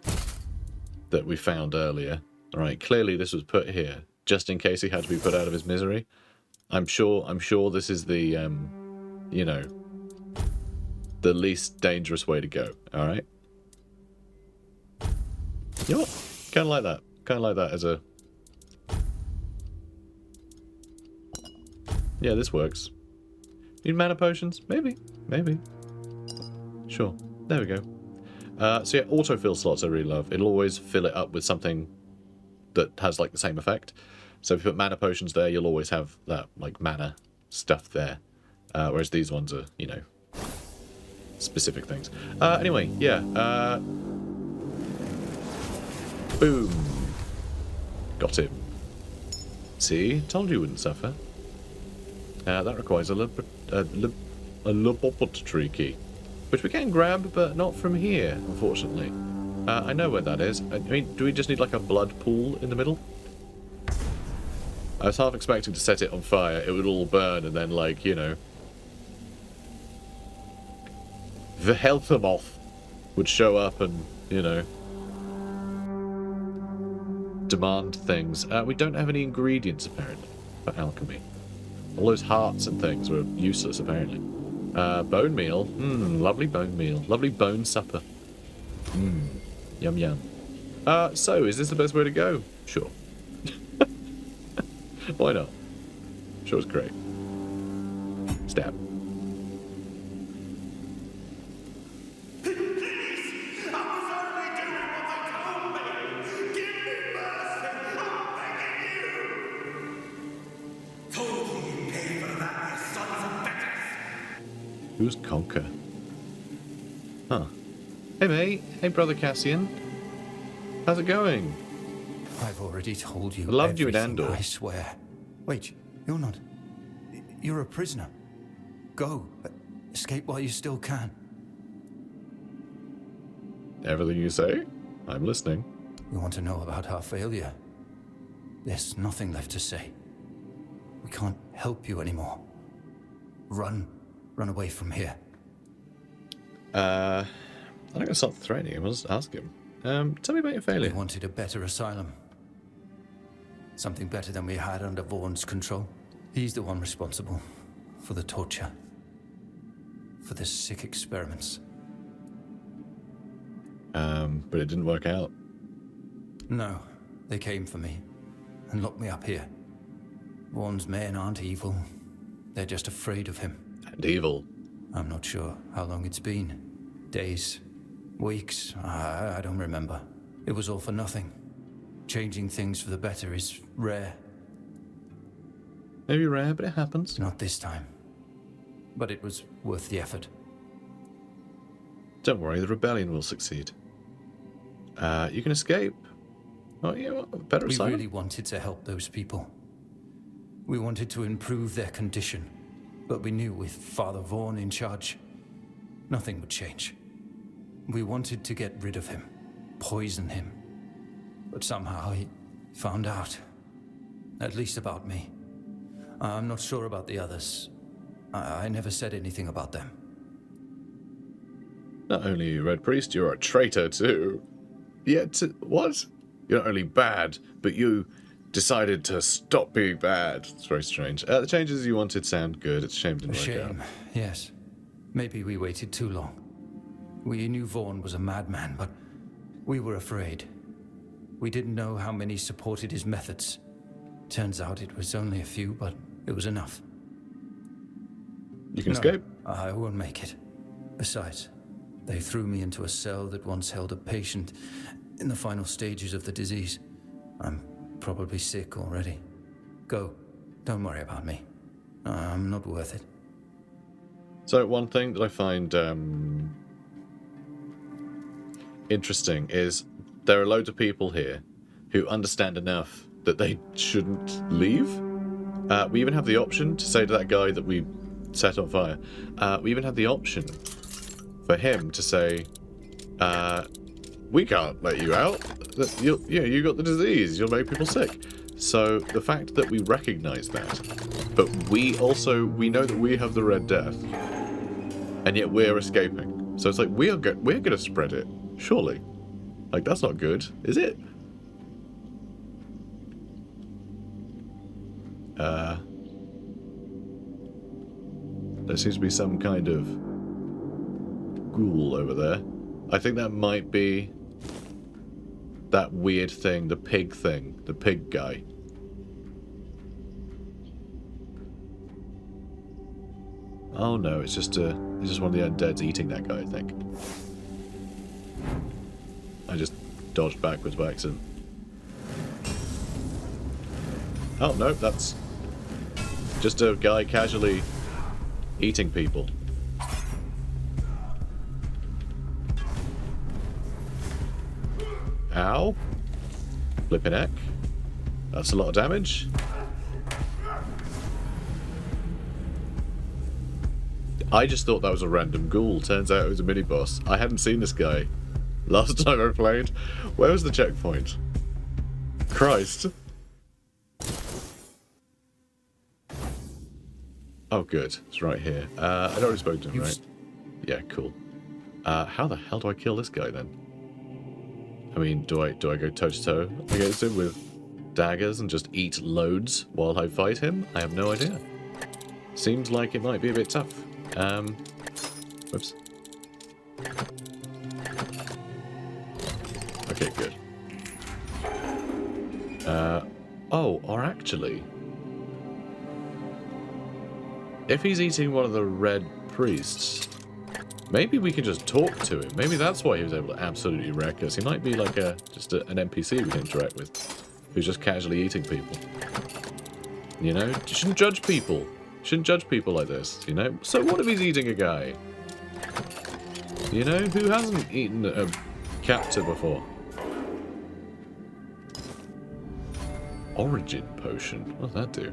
that we found earlier. All right, clearly this was put here just in case he had to be put out of his misery. I'm sure this is the, you know, the least dangerous way to go. All right. You know what? Kind of like that. Kind of like that as a. Yeah, this works. Need mana potions? Maybe. Sure. There we go. So yeah, autofill slots I really love. It'll always fill it up with something that has like the same effect. So if you put mana potions there, you'll always have that like mana stuff there. Whereas these ones are, you know, specific things. Anyway, yeah. Boom. Got him. See? Told you wouldn't suffer. That requires a laboratory key, which we can grab, but not from here, unfortunately. I know where that is. I mean, do we just need like a blood pool in the middle? I was half expecting to set it on fire, it would all burn, and then, like, you know, the Healthamoth would show up and, you know, demand things. We don't have any ingredients, apparently, for alchemy. All those hearts and things were useless, apparently. Bone meal. Lovely bone meal. Lovely bone supper. Yum yum. So, is this the best way to go? Sure. Why not? Sure, it's great. Stab. Who's Conker? Huh. Hey mate. Hey brother Cassian. How's it going? I've already told you. I loved you in everything, Andor. I swear. Wait, you're not. You're a prisoner. Go. Escape while you still can. Everything you say? I'm listening. You want to know about our failure? There's nothing left to say. We can't help you anymore. Run away from here. I'm not gonna start threatening him. I'll just ask him. Tell me about your We failure. wanted a better asylum. Something better than we had under Vaughn's control. He's the one responsible for the torture, for the sick experiments. But it didn't work out. No, they came for me and locked me up here. Vaughn's men aren't evil. They're just afraid of him. And evil. I'm not sure how long it's been. Days, weeks, I don't remember. It was all for nothing. Changing things for the better is rare. Maybe rare, but it happens. Not this time. But it was worth the effort. Don't worry, the rebellion will succeed. You can escape. Oh, yeah, well, better We asylum. really wanted to help those people. We wanted to improve their condition. But we knew with Father Vaughn in charge, nothing would change. We wanted to get rid of him, poison him. But somehow he found out. At least about me. I'm not sure about the others. I never said anything about them. Not only are you Red Priest, you're a traitor too. Yet, what? You're not only bad, but you decided to stop being bad. It's very strange. The changes you wanted sound good. It's a shame it didn't work out. Shame, yes. Maybe we waited too long. We knew Vaughn was a madman, but we were afraid. We didn't know how many supported his methods. Turns out it was only a few, but it was enough. You can No, escape. I won't make it. Besides, they threw me into a cell that once held a patient in the final stages of the disease. I'm probably sick already. Go. Don't worry about me. I'm not worth it. So one thing that I find interesting is there are loads of people here who understand enough that they shouldn't leave. We even have the option to say to that guy that we set on fire, we even have the option for him to say, we can't let you out. You got the disease. You'll make people sick. So the fact that we recognize that, but we know that we have the Red Death, and yet we're escaping. So it's like we're going to spread it, surely. Like that's not good, is it? There seems to be some kind of ghoul over there. I think that might be that weird thing, the pig guy. Oh no, it's just one of the undeads eating that guy, I think. I just dodged backwards by accident. Oh no, that's just a guy casually eating people. Ow. Flippin' heck. That's a lot of damage. I just thought that was a random ghoul. Turns out it was a mini-boss. I hadn't seen this guy last time I played. Where was the checkpoint? Christ. Oh, good. It's right here. I'd already spoken to him, right? Yeah, cool. How the hell do I kill this guy, then? I mean, do I go toe-to-toe against him with daggers and just eat loads while I fight him? I have no idea. Seems like it might be a bit tough. Whoops. Okay, good. Oh, or actually... if he's eating one of the Red Priests, maybe we can just talk to him. Maybe that's why he was able to absolutely wreck us. He might be like just an NPC we can interact with, who's just casually eating people. You know? You shouldn't judge people. You shouldn't judge people like this, you know? So what if he's eating a guy? You know? Who hasn't eaten a captor before? Origin potion. What does that do?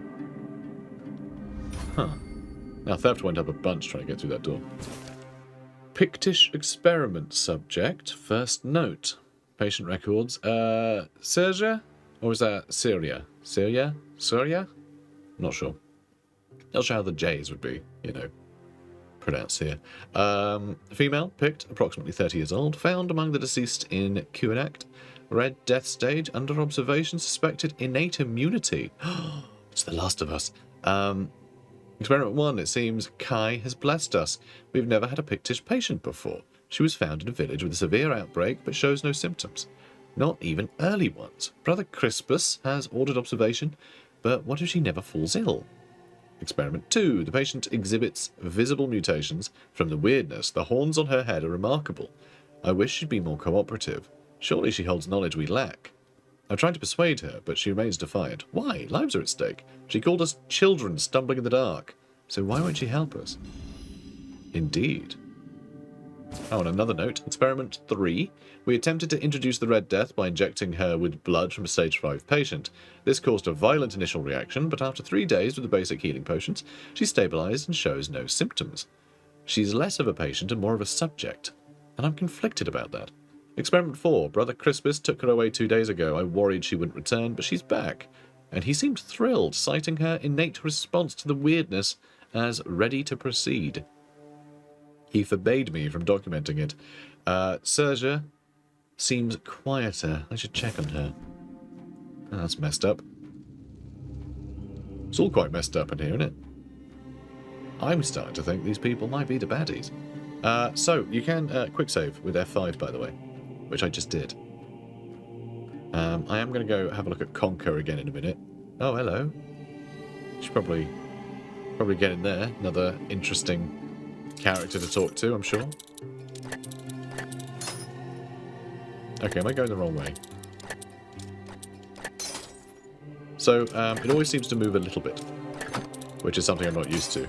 Huh. Now theft went up a bunch trying to get through that door. Pictish experiment subject. First note. Patient records. Syria? Or was that Syria? Syria? Syria? Not sure. Not sure how the J's would be, you know, pronounce here. Female, picked, approximately 30 years old, found among the deceased in Kuanacht. Red death stage, under observation, suspected innate immunity. It's The Last of Us. Experiment 1, it seems Kai has blessed us. We've never had a Pictish patient before. She was found in a village with a severe outbreak, but shows no symptoms. Not even early ones. Brother Crispus has ordered observation, but what if she never falls ill? Experiment 2, the patient exhibits visible mutations from the weirdness. The horns on her head are remarkable. I wish she'd be more cooperative. Surely she holds knowledge we lack. I tried to persuade her, but she remains defiant. Why? Lives are at stake. She called us children stumbling in the dark. So why won't she help us? Indeed. Oh, on another note, Experiment 3. We attempted to introduce the Red Death by injecting her with blood from a Stage 5 patient. This caused a violent initial reaction, but after 3 days with the basic healing potions, she stabilized and shows no symptoms. She's less of a patient and more of a subject, and I'm conflicted about that. Experiment 4. Brother Crispus took her away 2 days ago. I worried she wouldn't return, but she's back, and he seemed thrilled, citing her innate response to the weirdness as ready to proceed. He forbade me from documenting it. Sergia seems quieter. I should check on her. Oh, that's messed up. It's all quite messed up in here, isn't it? I'm starting to think these people might be the baddies. So, you can quick save with F5, by the way, which I just did. I am going to go have a look at Conquer again in a minute. Oh, hello. Should probably get in there. Another interesting character to talk to, I'm sure. Okay, am I going the wrong way? So, it always seems to move a little bit, which is something I'm not used to.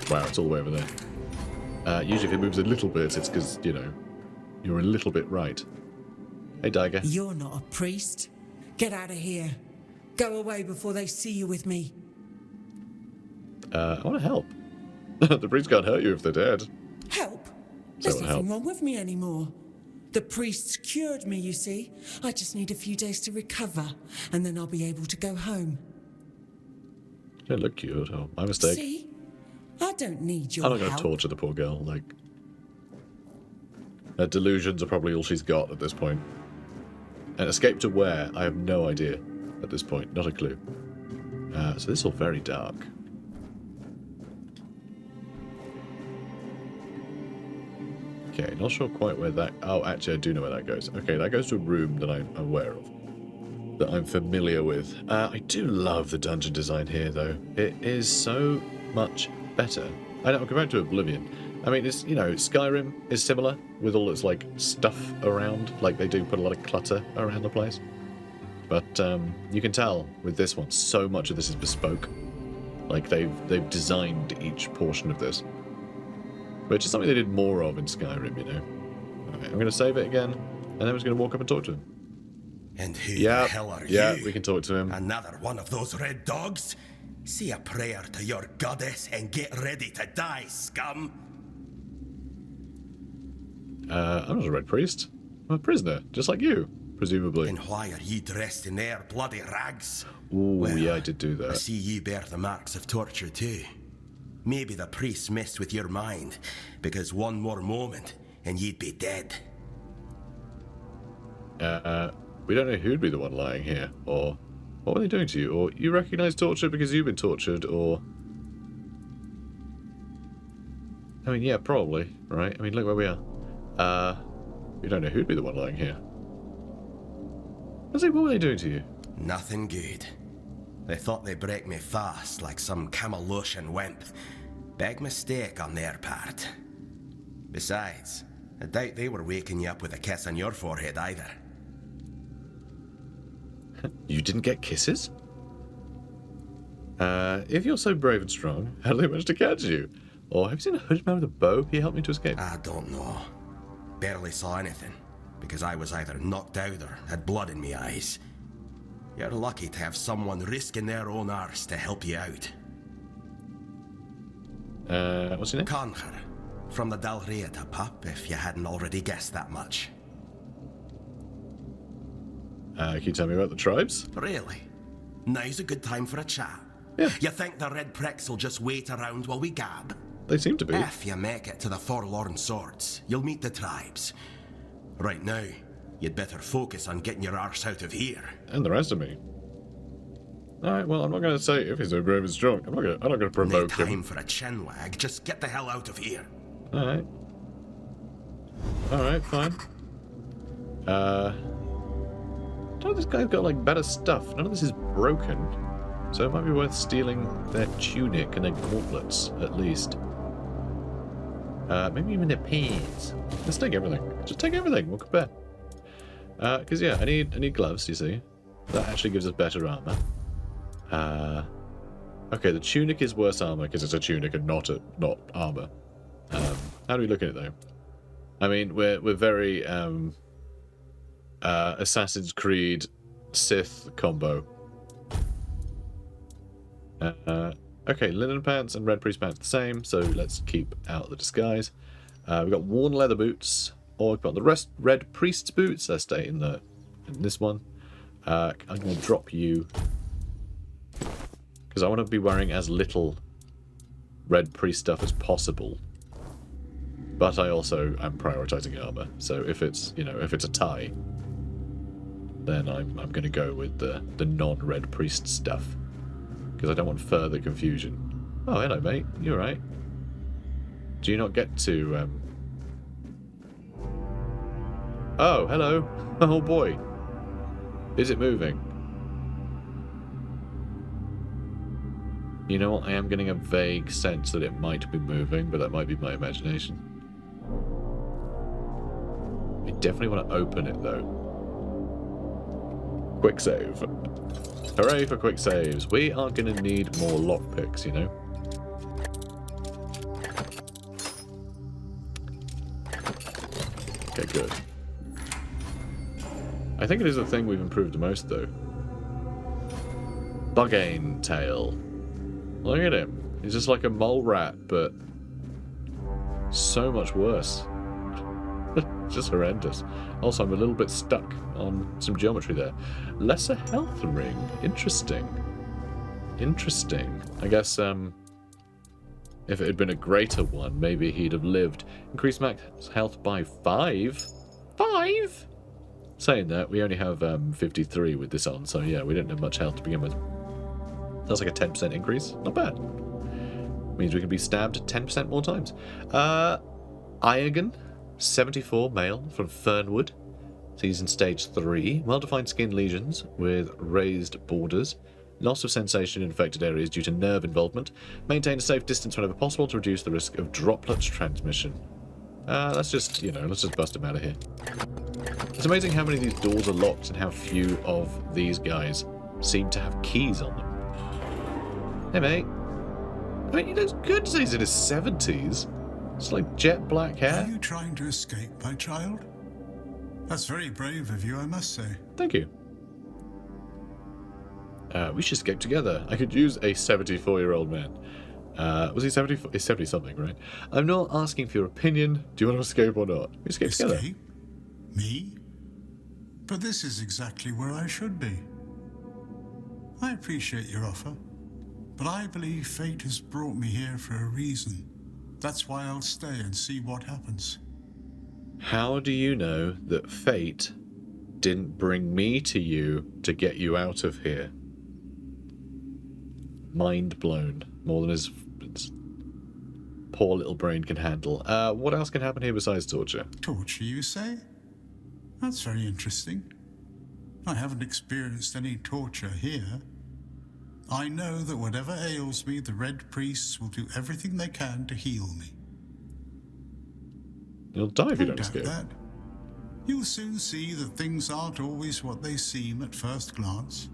Wow, it's all the way over there. Usually if it moves a little bit, it's because, you know, you're a little bit right. Hey, Daiga. You're not a priest. Get out of here. Go away before they see you with me. I want to help. The priests can't hurt you if they're dead. Help? So There's nothing help. wrong with me anymore. The priests cured me, you see. I just need a few days to recover, and then I'll be able to go home. You don't look cute. Oh, my mistake. See? I don't need your I'm not going help. to torture the poor girl. Like, her delusions are probably all she's got at this point. And escape to where? I have no idea at this point. Not a clue. So this is all very dark. Okay, not sure quite where that... Oh, actually, I do know where that goes. Okay, that goes to a room that I'm aware of. That I'm familiar with. I do love the dungeon design here, though. It is so much better. I know, compared to Oblivion. I mean, it's, you know, Skyrim is similar with all its, like, stuff around. Like, they do put a lot of clutter around the place. But you can tell with this one, so much of this is bespoke. Like, they've designed each portion of this. Which is something they did more of in Skyrim, you know. Alright, I'm going to save it again, and then we're just going to walk up and talk to him. And who the hell are you? Yeah, we can talk to him. Another one of those red dogs? Say a prayer to your goddess and get ready to die, scum! I'm not a red priest. I'm a prisoner, just like you, presumably. And why are you dressed in their bloody rags? Ooh, Well, yeah, I did do I that. see you bear the marks of torture too. Maybe the priests messed with your mind, because one more moment and you'd be dead. We don't know who'd be the one lying here, or what were they doing to you, or you recognize torture because you've been tortured, or... I mean, yeah, probably, right? I mean, look where we are. We don't know who'd be the one lying here. I say, what were they doing to you? Nothing good. They thought they'd break me fast like some Camalosian wimp. Big mistake on their part. Besides, I doubt they were waking you up with a kiss on your forehead either. You didn't get kisses? If you're so brave and strong, how did they manage to catch you? Or have you seen a hooded man with a bow? He helped me to escape. I don't know. Barely saw anything, because I was either knocked out or had blood in me eyes. You're lucky to have someone risking their own arse to help you out. What's your name? Conquer, from the Dalrieta pup, if you hadn't already guessed that much. Can you tell me about the tribes? Really? Now's a good time for a chat. Yeah. You think the red pricks will just wait around while we gab? They seem to be. If you make it to the Forlorn Swords, you'll meet the tribes. Right now, you'd better focus on getting your arse out of here. And the rest of me. Alright, well, I'm not going to say if he's so brave and strong. I'm not going to provoke No him. time for a chin wag. Just get the hell out of here. Alright. Alright, fine. This guy's got, like, better stuff. None of this is broken. So it might be worth stealing their tunic and their gauntlets, at least. Maybe even their pants. Let's take everything. Just take everything. We'll compare. Because, yeah, I need gloves, you see. That actually gives us better armor. Okay, the tunic is worse armor because it's a tunic and not armor. How do we look at it, though? I mean, we're very Assassin's Creed Sith combo. Okay, linen pants and red priest pants the same, so let's keep out the disguise. We've got worn leather boots, or we've got the red priest's boots. Let's stay in this one. I'm going to drop you because I want to be wearing as little red priest stuff as possible. But I also am prioritizing armor, so if it's a tie, then I'm going to go with the non-red priest stuff because I don't want further confusion. Oh, hello, mate. You all right? Do you not get to? Oh, hello. Oh boy. Is it moving? You know what? I am getting a vague sense that it might be moving, but that might be my imagination. I definitely want to open it, though. Quick save. Hooray for quick saves. We are going to need more lockpicks, you know? Okay, good. I think it is the thing we've improved the most, though. Buggane tail. Look at him. He's just like a mole rat, but so much worse. Just horrendous. Also, I'm a little bit stuck on some geometry there. Lesser health ring. Interesting. Interesting. I guess if it had been a greater one, maybe he'd have lived. Increased max health by 5? 5? Saying that, we only have 53 with this on, so yeah, we didn't have much health to begin with. That's like a 10% increase. Not bad. Means we can be stabbed 10% more times. Iagon, 74, male, from Fernwood. Season stage 3. Well-defined skin lesions with raised borders. Loss of sensation in infected areas due to nerve involvement. Maintain a safe distance whenever possible to reduce the risk of droplet transmission. Let's just bust him out of here. It's amazing how many of these doors are locked and how few of these guys seem to have keys on them. Hey, mate. I mean, he looks good to say he's in his 70s. It's like jet black hair. Are you trying to escape, my child? That's very brave of you, I must say. Thank you. We should escape together. I could use a 74-year-old man. Was he 74? He's 70-something, right? I'm not asking for your opinion. Do you want to escape or not? We escape together. Escape? Me? But this is exactly where I should be. I appreciate your offer, but I believe fate has brought me here for a reason. That's why I'll stay and see what happens. How do you know that fate didn't bring me to you to get you out of here? Mind blown. More than his poor little brain can handle. What else can happen here besides torture? Torture, you say? That's very interesting. I haven't experienced any torture here. I know that whatever ails me, the Red Priests will do everything they can to heal me. You'll die if you don't doubt escape. that. You'll soon see that things aren't always what they seem at first glance.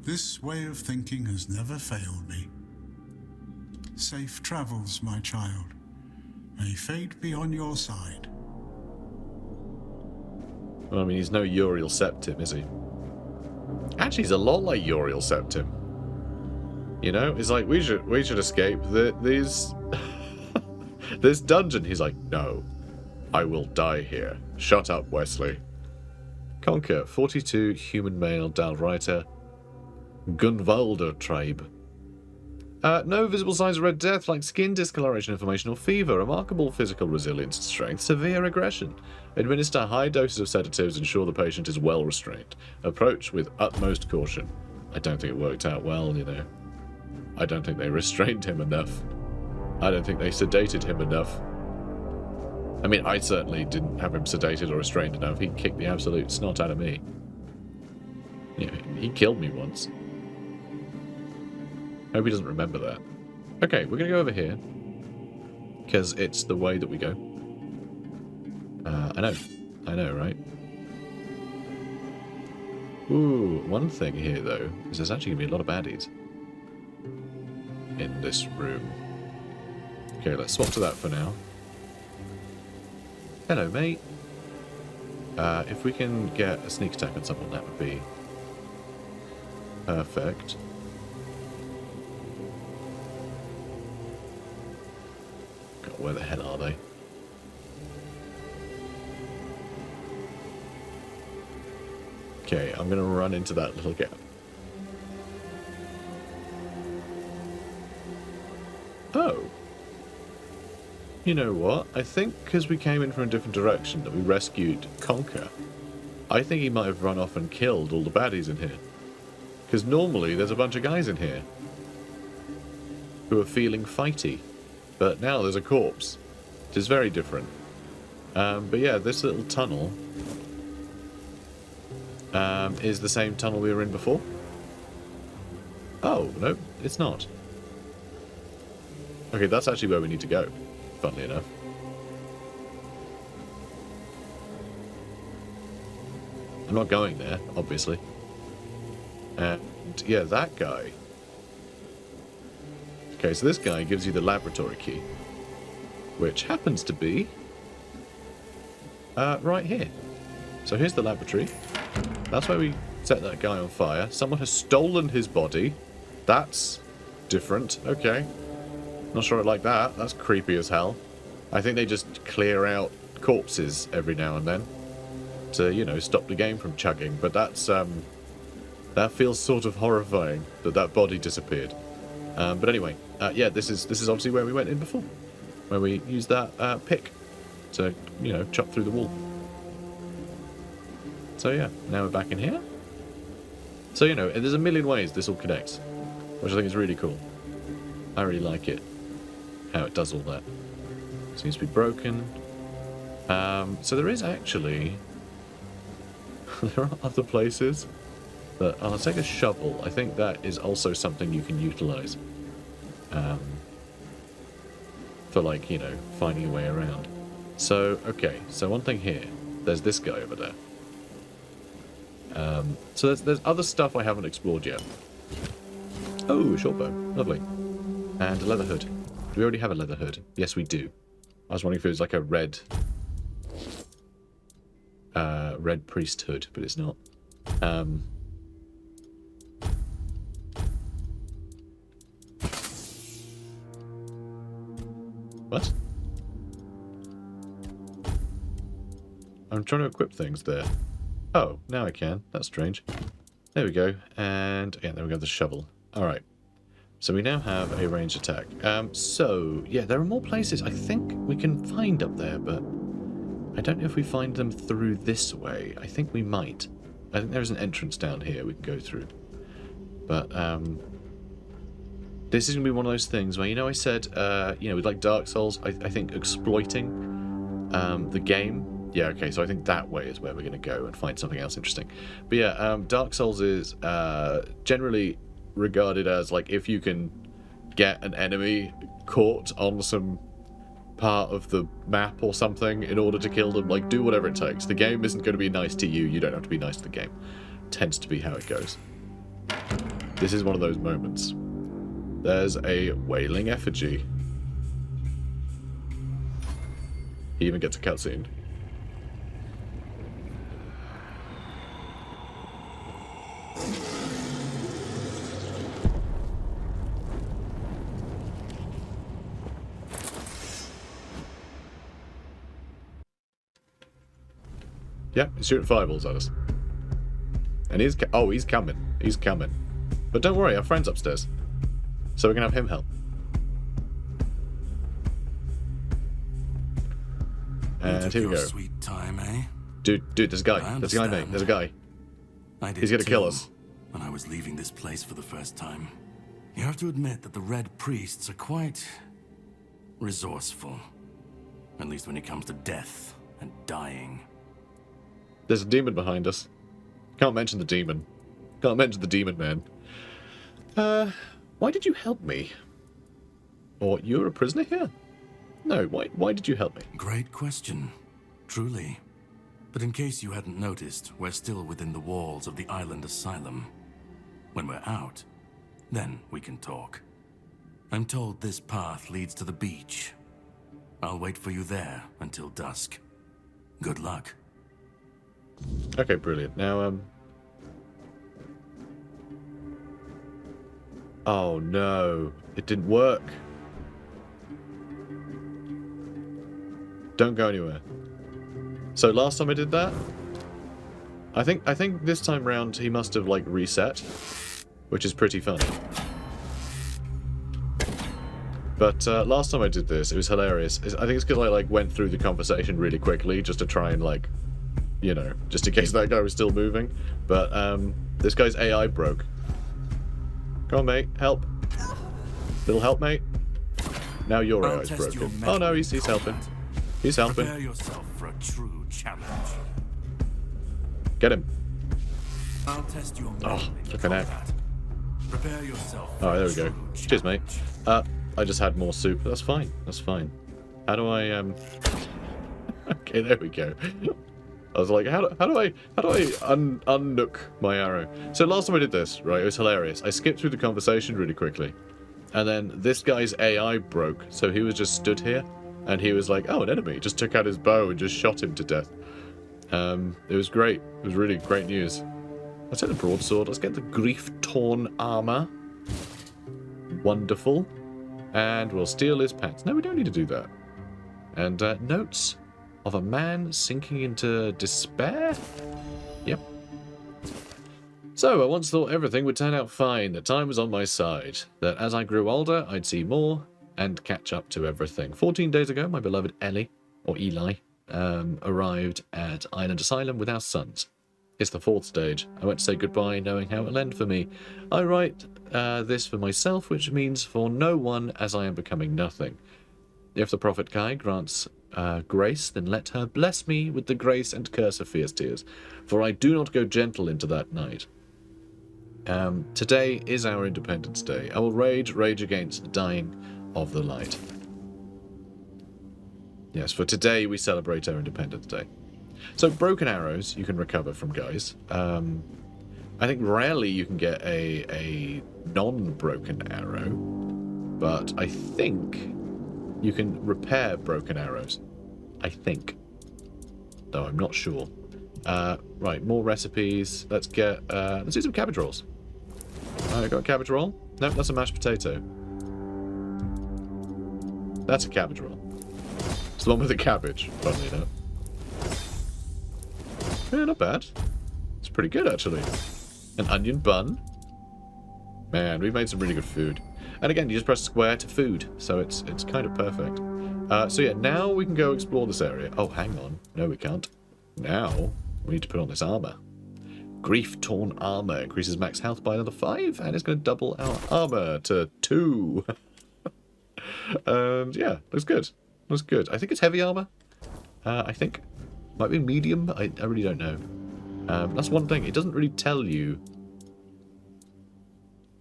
This way of thinking has never failed me. Safe travels, my child. May fate be on your side. Well, I mean, he's no Uriel Septim, is he? Actually, he's a lot like Uriel Septim. You know, it's like we should escape this dungeon. He's like, no, I will die here. Shut up, Wesley. Conquer 42 human male Dalreiter Gunvalder tribe. No visible signs of Red Death like skin discoloration, inflammation, or fever. Remarkable physical resilience and strength. Severe aggression. Administer high doses of sedatives. Ensure the patient is well restrained. Approach with utmost caution. I don't think it worked out well, you know. I don't think they restrained him enough. I don't think they sedated him enough. I mean, I certainly didn't have him sedated or restrained enough. He kicked the absolute snot out of me. Yeah, he killed me once. Hope he doesn't remember that. Okay, we're going to go over here. Because it's the way that we go. I know, right? Ooh, one thing here, though, is there's actually going to be a lot of baddies. In this room. Okay, let's swap to that for now. Hello, mate. If we can get a sneak attack on someone, that would be perfect. God, where the hell are they? Okay, I'm gonna run into that little gap. Oh. You know what? I think because we came in from a different direction that we rescued Conker, I think he might have run off and killed all the baddies in here. Because normally there's a bunch of guys in here who are feeling fighty. But now there's a corpse. It is very different. But yeah, this little tunnel is the same tunnel we were in before. Oh, no, it's not. Okay, that's actually where we need to go, funnily enough. I'm not going there, obviously. And yeah, that guy. Okay, so this guy gives you the laboratory key, which happens to be right here. So here's the laboratory. That's where we set that guy on fire. Someone has stolen his body. That's different. Okay. Not sure I like that. That's creepy as hell. I think they just clear out corpses every now and then to, you know, stop the game from chugging. But that's, that feels sort of horrifying that that body disappeared. But anyway, yeah, this is obviously where we went in before, where we used that pick to, you know, chop through the wall. So yeah, now we're back in here. So, you know, there's a million ways this all connects, which I think is really cool. I really like it, how it does all that. Seems to be broken. So there is actually... there are other places. But I'll take a shovel. I think that is also something you can utilize. For, like, you know, finding a way around. So, okay. So one thing here. There's this guy over there. So there's other stuff I haven't explored yet. Oh, short bow. Lovely. And a leather hood. Do we already have a leather hood? Yes, we do. I was wondering if it was like a red priest hood, but it's not. What? I'm trying to equip things there. Oh, now I can. That's strange. There we go. And yeah, there we go, the shovel. Alright. So we now have a ranged attack. So, yeah, there are more places I think we can find up there, but I don't know if we find them through this way. I think we might. I think there's an entrance down here we can go through. But, this is going to be one of those things where, you know, I said, you know, with like Dark Souls, I think exploiting the game. Yeah, okay, so I think that way is where we're going to go and find something else interesting. But yeah, Dark Souls is generally regarded as, like, if you can get an enemy caught on some part of the map or something in order to kill them, like, do whatever it takes. The game isn't going to be nice to you, you don't have to be nice to the game. Tends to be how it goes. This is one of those moments. There's a wailing effigy. He even gets a cutscene. Yeah, he's shooting fireballs at us. And he's coming. He's coming. But don't worry, our friend's upstairs. so we can have him help. And here we go. Sweet time, eh? Dude, there's a guy. There's a guy, mate. There's a guy. He's gonna kill us. When I was leaving this place for the first time. You have to admit that the Red Priests are quite resourceful. At least when it comes to death and dying. There's a demon behind us. Can't mention the demon. Can't mention the demon, man. Why did you help me? Or you're a prisoner here? No, why did you help me? Great question. Truly. But in case you hadn't noticed, we're still within the walls of the island asylum. When we're out, then we can talk. I'm told this path leads to the beach. I'll wait for you there until dusk. Good luck. Okay, brilliant. Now, oh no, it didn't work. Don't go anywhere. So last time I did that, I think this time round he must have like reset, which is pretty funny. But last time I did this, it was hilarious. I think it's because I like went through the conversation really quickly just to try and like, you know, just in case that guy was still moving. But this guy's AI broke. Come on, mate, help. Little help, mate. Now your AI's broken. Oh no, he's helping. He's helping. Prepare yourself for a true challenge. Get him. I'll test your flipping heck. Prepare yourself. Oh, there we go. Cheers, mate. I just had more soup. That's fine. That's fine. How do I Okay, there we go. I was like, how do I unnook my arrow? So last time I did this, right, it was hilarious. I skipped through the conversation really quickly, and then this guy's AI broke, so he was just stood here, and he was like, oh, an enemy. Just took out his bow and just shot him to death. It was great. It was really great news. Let's take the broadsword. Let's get the grief-torn armor. Wonderful. And we'll steal his pants. No, we don't need to do that. And notes of a man sinking into despair? Yep. So, I once thought everything would turn out fine, that time was on my side, that as I grew older, I'd see more and catch up to everything. 14 days ago, my beloved Ellie, or Eli, arrived at Island Asylum with our sons. It's the 4th stage. I went to say goodbye, knowing how it'll end for me. I write this for myself, which means for no one, as I am becoming nothing. If the Prophet Kai grants grace, then let her bless me with the grace and curse of fierce tears, for I do not go gentle into that night. Today is our Independence Day. I will rage against the dying of the light. Yes, for today we celebrate our Independence Day. So broken arrows you can recover from guys. I think rarely you can get a non-broken arrow, but I think you can repair broken arrows. I think. Though I'm not sure. Right, more recipes. Let's do some cabbage rolls. Got a cabbage roll? No, that's a mashed potato. That's a cabbage roll. It's the one with the cabbage, funnily enough. Yeah, not bad. It's pretty good, actually. An onion bun. Man, we've made some really good food. And again, you just press square to food, so it's kind of perfect. So yeah, now we can go explore this area. Oh, hang on. No, we can't. Now, we need to put on this armor. Grief-torn armor increases max health by another 5, and it's going to double our armor to 2. And yeah, looks good. Looks good. I think it's heavy armor. I think. Might be medium. I really don't know. That's one thing. It doesn't really tell you,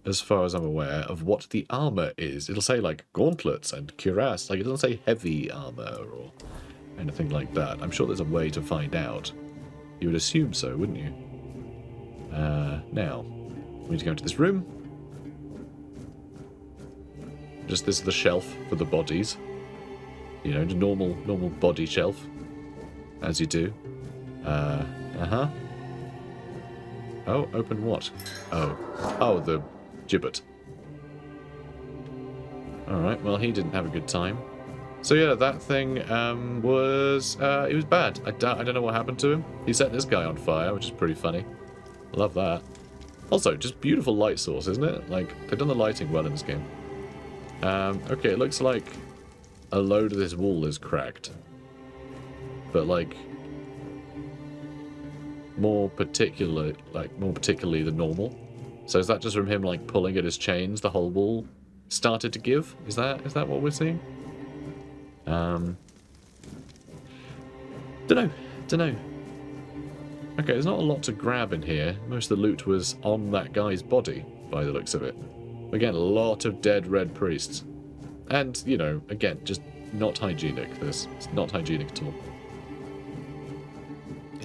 as far as I'm aware, of what the armor is. It'll say like gauntlets and cuirass. Like it doesn't say heavy armor or anything like that. I'm sure there's a way to find out. You would assume so, wouldn't you? Now, we need to go into this room. Just this is the shelf for the bodies. You know, the normal body shelf. As you do. Oh, open what? Oh, the gibbet. Alright, well, he didn't have a good time. So yeah, that thing it was bad. I don't know what happened to him. He set this guy on fire, which is pretty funny. Love that. Also, just beautiful light source, isn't it? Like, they've done the lighting well in this game. Okay, it looks like a load of this wall is cracked. But, like, more particularly than normal. So is that just from him, like, pulling at his chains, the whole wall started to give? Is that what we're seeing? Dunno. Okay, there's not a lot to grab in here. Most of the loot was on that guy's body, by the looks of it. Again, a lot of dead red priests. And, you know, again, just not hygienic, this. It's not hygienic at all.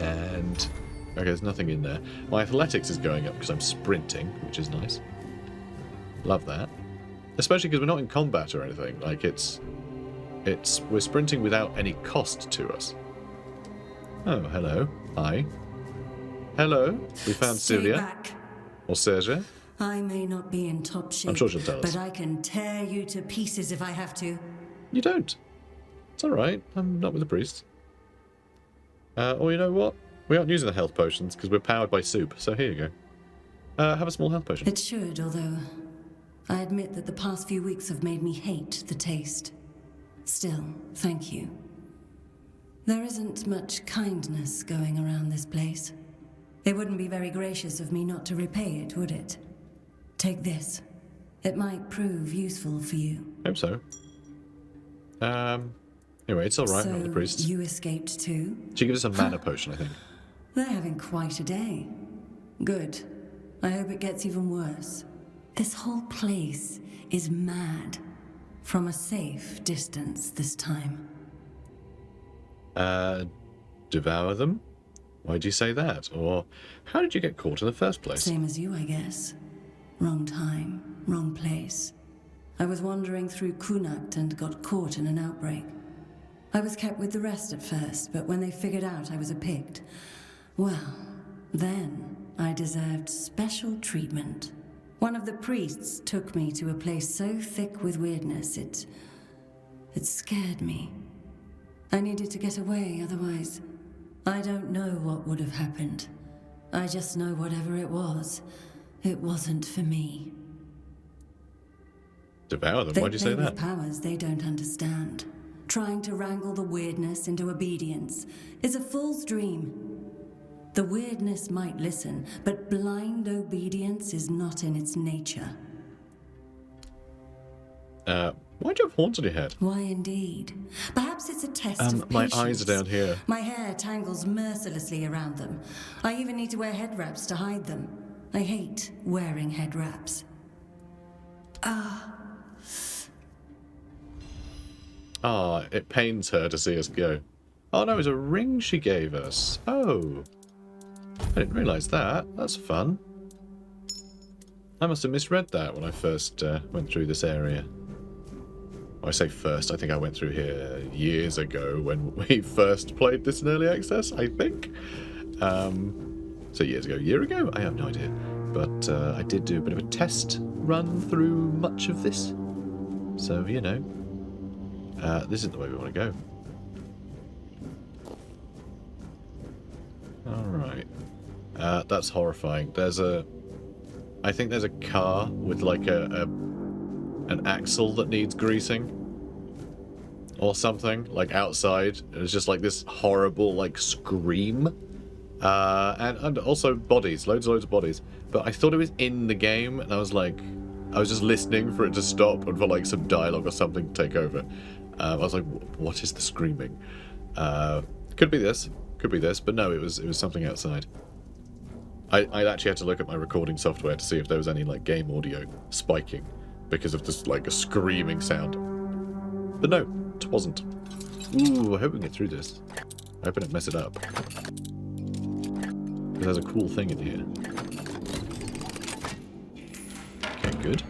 And... okay, there's nothing in there. My athletics is going up because I'm sprinting, which is nice. Love that. Especially because we're not in combat or anything. Like, we're sprinting without any cost to us. Oh, hello. Hi. Hello. We found Stay Syria. back. Or Serge. I may not be in top shape, I'm sure she'll tell us. but I can tear you to pieces if I have to. You don't. It's alright. I'm not with the priest. Or you know what? We aren't using the health potions because we're powered by soup, so here you go. Have a small health potion. It should, although I admit that the past few weeks have made me hate the taste. Still, thank you. There isn't much kindness going around this place. It wouldn't be very gracious of me not to repay it, would it? Take this. It might prove useful for you. Hope so. Anyway, it's alright, So not with the priest. you escaped too? She gives us a mana potion, I think. They're having quite a day. Good. I hope it gets even worse. This whole place is mad. From a safe distance this time. Devour them? Why'd you say that? Or how did you get caught in the first place? Same as you, I guess. Wrong time, wrong place. I was wandering through Kunakt and got caught in an outbreak. I was kept with the rest at first, but when they figured out I was a Pict, well, then I deserved special treatment. One of the priests took me to a place so thick with weirdness, it scared me. I needed to get away, otherwise, I don't know what would have happened. I just know whatever it wasn't for me. Devour them? They Why'd you say play that? with powers they don't understand. Trying to wrangle the weirdness into obedience is a fool's dream. The weirdness might listen, but blind obedience is not in its nature. Why'd you have horns on your head? Why indeed? Perhaps it's a test of My patience. eyes are down here. My hair tangles mercilessly around them. I even need to wear head wraps to hide them. I hate wearing head wraps. It pains her to see us go. Oh no, it's a ring she gave us. Oh. I didn't realise that. That's fun. I must have misread that when I first went through this area. Well, I say first, I think I went through here years ago when we first played this in early access, I think. So years ago, a year ago? I have no idea. But I did do a bit of a test run through much of this. So, you know, this isn't the way we want to go. Alright. That's horrifying. I think there's a car with like an axle that needs greasing. Or something, like outside. And it's just like this horrible, like, scream. And also bodies, loads and loads of bodies. But I thought it was in the game, and I was just listening for it to stop and for like some dialogue or something to take over. I was like, what is the screaming? Could be this, but no, it was something outside. I actually had to look at my recording software to see if there was any like game audio spiking because of this like a screaming sound. But no, it wasn't. Ooh, I hope we can get through this. I hope I don't mess it up. There's a cool thing in here. Okay, good.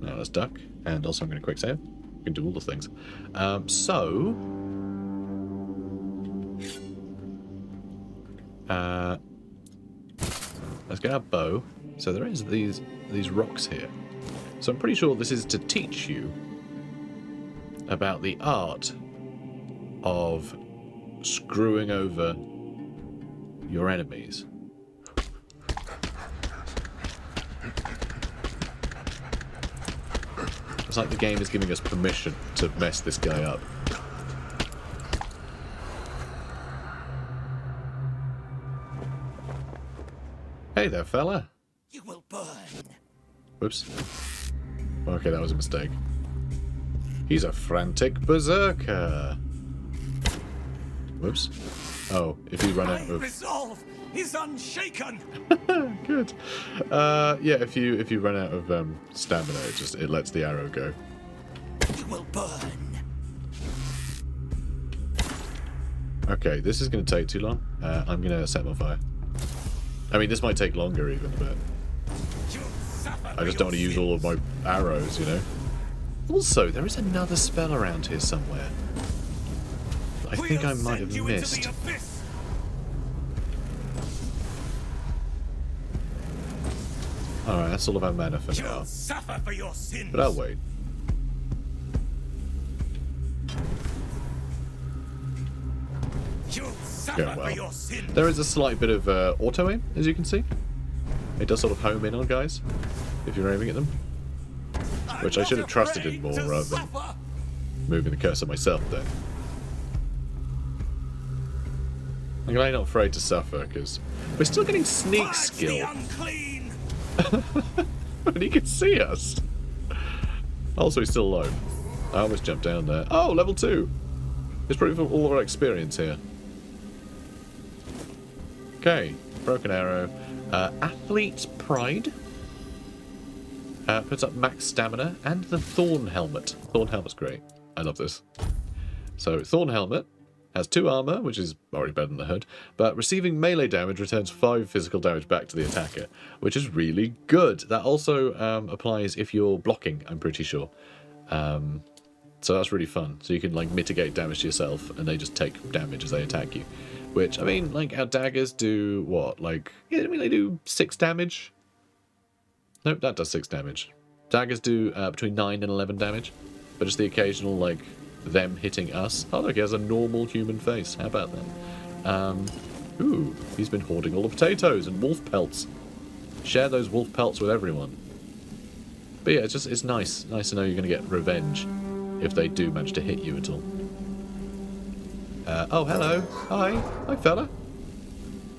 Now let's duck. And also I'm going to quick save. We can do all the things. Let's get our bow. So there is these rocks here. So I'm pretty sure this is to teach you about the art of screwing over It's like the game is giving us permission to mess this guy up. Hey there, fella. You will burn. Whoops. Okay, that was a mistake. He's a frantic berserker. Whoops. Oh, if you run out of... resolve is unshaken. Good. Yeah, if you run out of stamina, it lets the arrow go. You will burn. Okay, this is going to take too long. I'm going to set my fire. I mean, this might take longer even, but I just don't want to use all of my arrows, you know. Also, there is another spell around here somewhere. I think I might have missed. Alright, that's all of our mana for now. Suffer for your sins. But I'll wait. Going well. There is a slight bit of auto-aim, as you can see. It does sort of home in on guys, if you're aiming at them. Which I should have trusted in more rather than moving the cursor myself there. I'm glad I'm not afraid to suffer, because we're still getting sneak skill. And he can see us. Also, he's still low. I almost jumped down there. Oh, level 2. It's probably from all of our experience here. Okay, broken arrow. Athlete's Pride. Puts up max stamina and the Thorn Helmet. Thorn Helmet's great. I love this. So, Thorn Helmet has 2 armor, which is already better than the hood, but receiving melee damage returns 5 physical damage back to the attacker, which is really good. That also applies if you're blocking, I'm pretty sure. So that's really fun. So you can like mitigate damage to yourself, and they just take damage as they attack you. Which, I mean, like, our daggers do what? Like, yeah, I mean, they do 6 damage. Nope, that does 6 damage. Daggers do between 9 and 11 damage. But just the occasional, like, them hitting us. Oh, look, he has a normal human face. How about that? Ooh, he's been hoarding all the potatoes and wolf pelts. Share those wolf pelts with everyone. But yeah, it's nice. Nice to know you're going to get revenge if they do manage to hit you at all. Oh, hello. Hi. Hi, fella.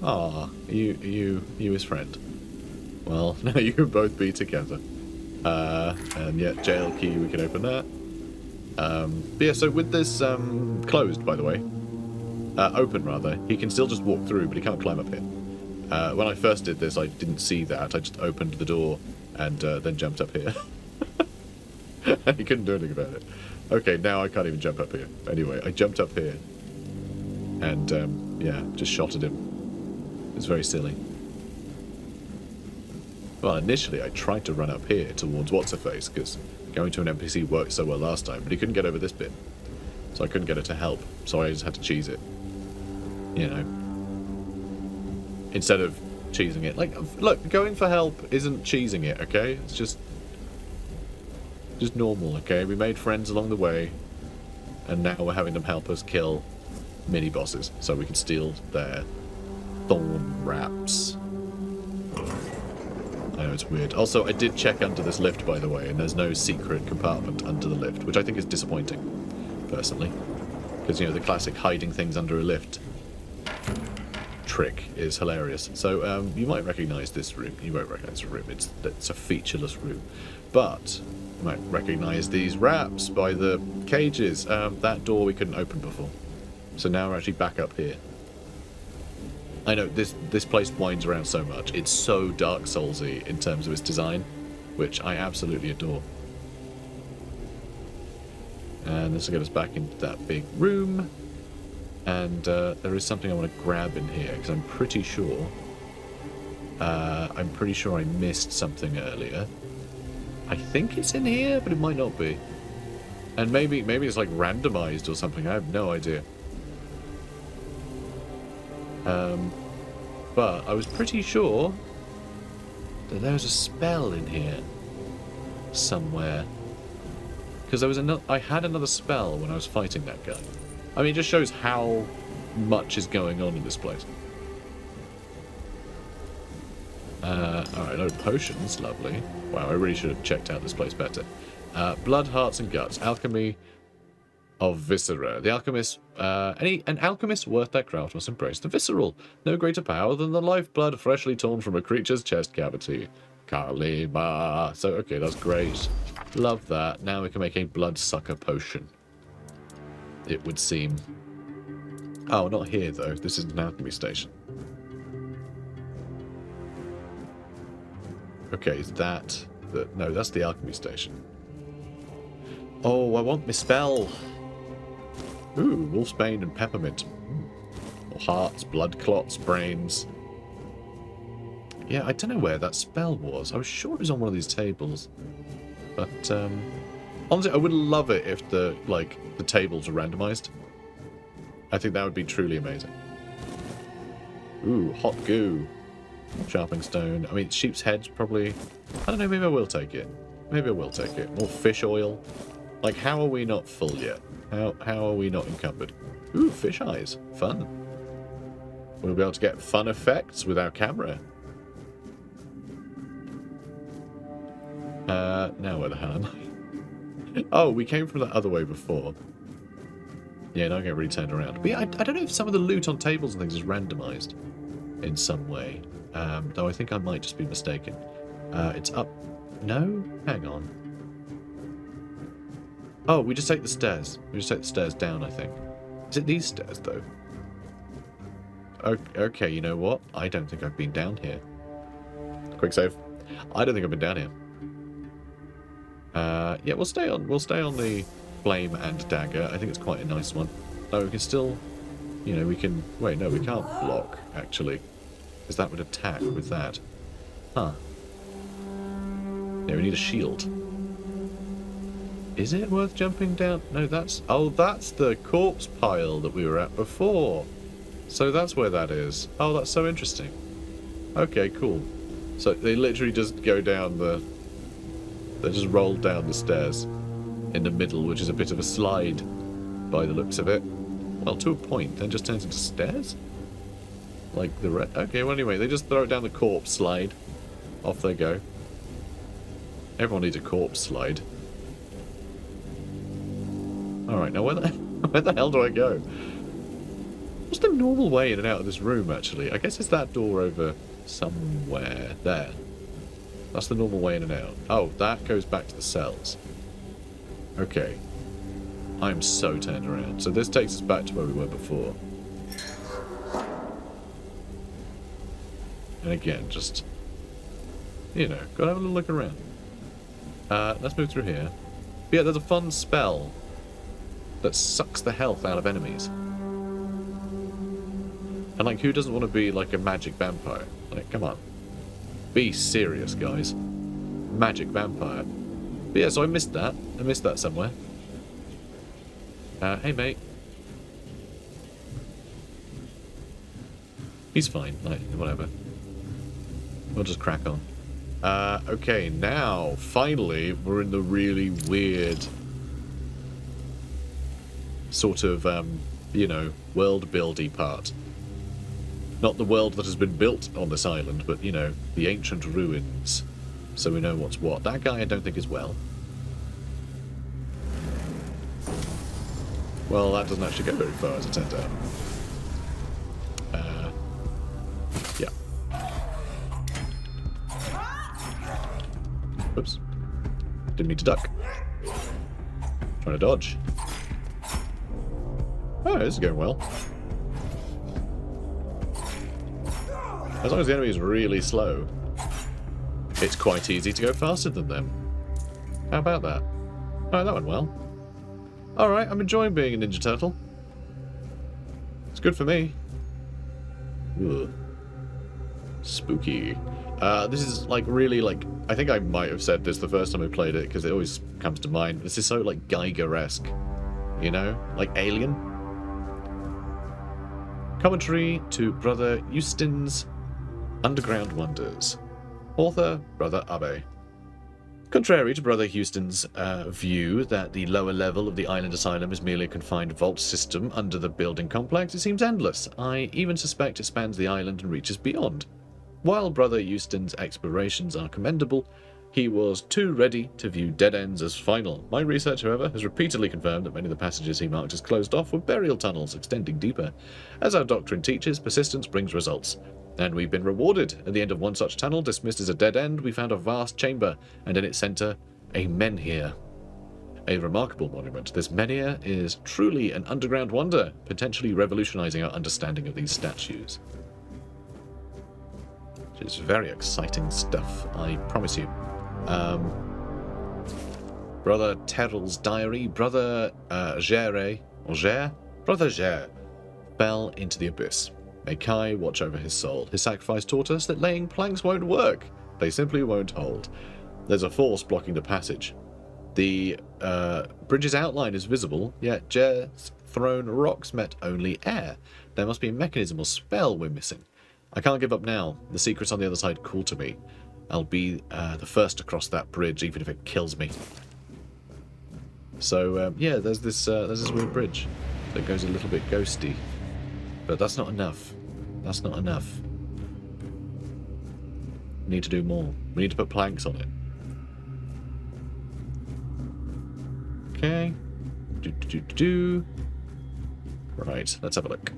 Aw, you his friend. Well, now you can both be together. And yeah, jail key, we can open that. But yeah, so with this closed, by the way, open rather, he can still just walk through, but he can't climb up here. When I first did this, I didn't see that. I just opened the door and then jumped up here. And he couldn't do anything about it. Okay, now I can't even jump up here. Anyway, I jumped up here and yeah, just shot at him. It's very silly. Well, initially I tried to run up here towards What's-Her-Face, because going to an NPC worked so well last time, but he couldn't get over this bit. So I couldn't get her to help, so I just had to cheese it. You know. Instead of cheesing it. Like, look, going for help isn't cheesing it, okay? It's just normal, okay? We made friends along the way, and now we're having them help us kill mini-bosses, so we can steal their thorn wraps. I know it's weird. Also, I did check under this lift, by the way, and there's no secret compartment under the lift, which I think is disappointing, personally. Because, you know, the classic hiding things under a lift trick is hilarious. So, you might recognise this room. You won't recognise the room. It's a featureless room. But you might recognise these wraps by the cages. That door we couldn't open before. So now we're actually back up here. I know, this place winds around so much. It's so Dark Souls-y in terms of its design, which I absolutely adore. And this will get us back into that big room. And there is something I want to grab in here, because I'm pretty sure I missed something earlier. I think it's in here, but it might not be. And maybe it's like randomized or something. I have no idea. But I was pretty sure that there was a spell in here somewhere. Because there was I had another spell when I was fighting that guy. I mean, it just shows how much is going on in this place. Alright, load of potions, lovely. Wow, I really should have checked out this place better. Blood, hearts, and guts. Alchemy of viscera. The alchemist, an alchemist worth their craft must embrace the visceral. No greater power than the lifeblood freshly torn from a creature's chest cavity. Kalima. So, okay, that's great. Love that. Now we can make a bloodsucker potion. It would seem. Oh, not here, though. This is an alchemy station. Okay, is that... No, that's the alchemy station. Oh, I want my spell. Ooh, wolfsbane and peppermint. Or hearts, blood clots, brains. Yeah, I don't know where that spell was. I was sure it was on one of these tables. But, honestly, I would love it if the tables were randomized. I think that would be truly amazing. Ooh, hot goo. Sharpening stone. I mean, sheep's heads probably... I don't know, maybe I will take it. Maybe I will take it. More fish oil. Like, how are we not full yet? How are we not encumbered? Ooh, fish eyes. Fun. We'll be able to get fun effects with our camera. Now where the hell am I? Oh, we came from that other way before. Yeah, now I get really turned around. But yeah, I don't know if some of the loot on tables and things is randomized in some way. Though I think I might just be mistaken. It's up... No? Hang on. Oh, we just take the stairs. We just take the stairs down, I think. Is it these stairs, though? Okay, you know what? I don't think I've been down here. Quick save. I don't think I've been down here. Yeah, we'll stay on the flame and dagger. I think it's quite a nice one. Oh, we can still... You know, we can... Wait, no, we can't block, actually. Because that would attack with that. Huh. Yeah, we need a shield. Is it worth jumping down? No, that's... Oh, that's the corpse pile that we were at before. So that's where that is. Oh, that's so interesting. Okay, cool. So they literally just go down the... They just roll down the stairs in the middle, which is a bit of a slide by the looks of it. Well, to a point, then just turns into stairs? Like the red... Okay, well anyway, they just throw it down the corpse slide. Off they go. Everyone needs a corpse slide. Alright, now where the hell do I go? What's the normal way in and out of this room, actually? I guess it's that door over somewhere. There. That's the normal way in and out. Oh, that goes back to the cells. Okay. I'm so turned around. So this takes us back to where we were before. And again, just... You know, gotta have a little look around. Let's move through here. But yeah, there's a fun spell that sucks the health out of enemies. And like, who doesn't want to be like a magic vampire? Like, come on. Be serious, guys. Magic vampire. But yeah, so I missed that. I missed that somewhere. Hey, mate. He's fine. Like, whatever. We'll just crack on. Okay, now, finally, we're in the really weird sort of, you know, world-buildy part. Not the world that has been built on this island, but, you know, the ancient ruins. So we know what's what. That guy I don't think is well. Well, that doesn't actually go very far, as it turns out. Yeah. Oops. Didn't mean to duck. Trying to dodge. Oh, this is going well. As long as the enemy is really slow, it's quite easy to go faster than them. How about that? Oh, that went well. Alright, I'm enjoying being a Ninja Turtle. It's good for me. Ugh. Spooky. This is like really like... I think I might have said this the first time I played it, because it always comes to mind. This is so like Geiger-esque. You know? Like Alien. Commentary to Brother Euston's Underground Wonders. Author, Brother Abe. Contrary to Brother Houston's view that the lower level of the island asylum is merely a confined vault system under the building complex, it seems endless. I even suspect it spans the island and reaches beyond. While Brother Houston's explorations are commendable, He was too ready to view dead ends as final. My research, however, has repeatedly confirmed that many of the passages he marked as closed off were burial tunnels extending deeper. As our doctrine teaches, persistence brings results. And we've been rewarded. At the end of one such tunnel, dismissed as a dead end, we found a vast chamber, and in its centre, a menhir. A remarkable monument. This menhir is truly an underground wonder, potentially revolutionising our understanding of these statues. Which is very exciting stuff, I promise you. Brother Terrell's diary, Brother Brother Gere fell into the abyss. May Kai watch over his soul. His sacrifice taught us that laying planks won't work. They simply won't hold. There's a force blocking the passage. The bridge's outline is visible, yet Gere's thrown rocks met only air. There must be a mechanism or spell we're missing. I can't give up now. The secrets on the other side call to me. I'll be the first to cross that bridge, even if it kills me. So yeah, there's this weird bridge that goes a little bit ghosty, but that's not enough. That's not enough. We need to do more. We need to put planks on it. Okay. Right, let's have a look.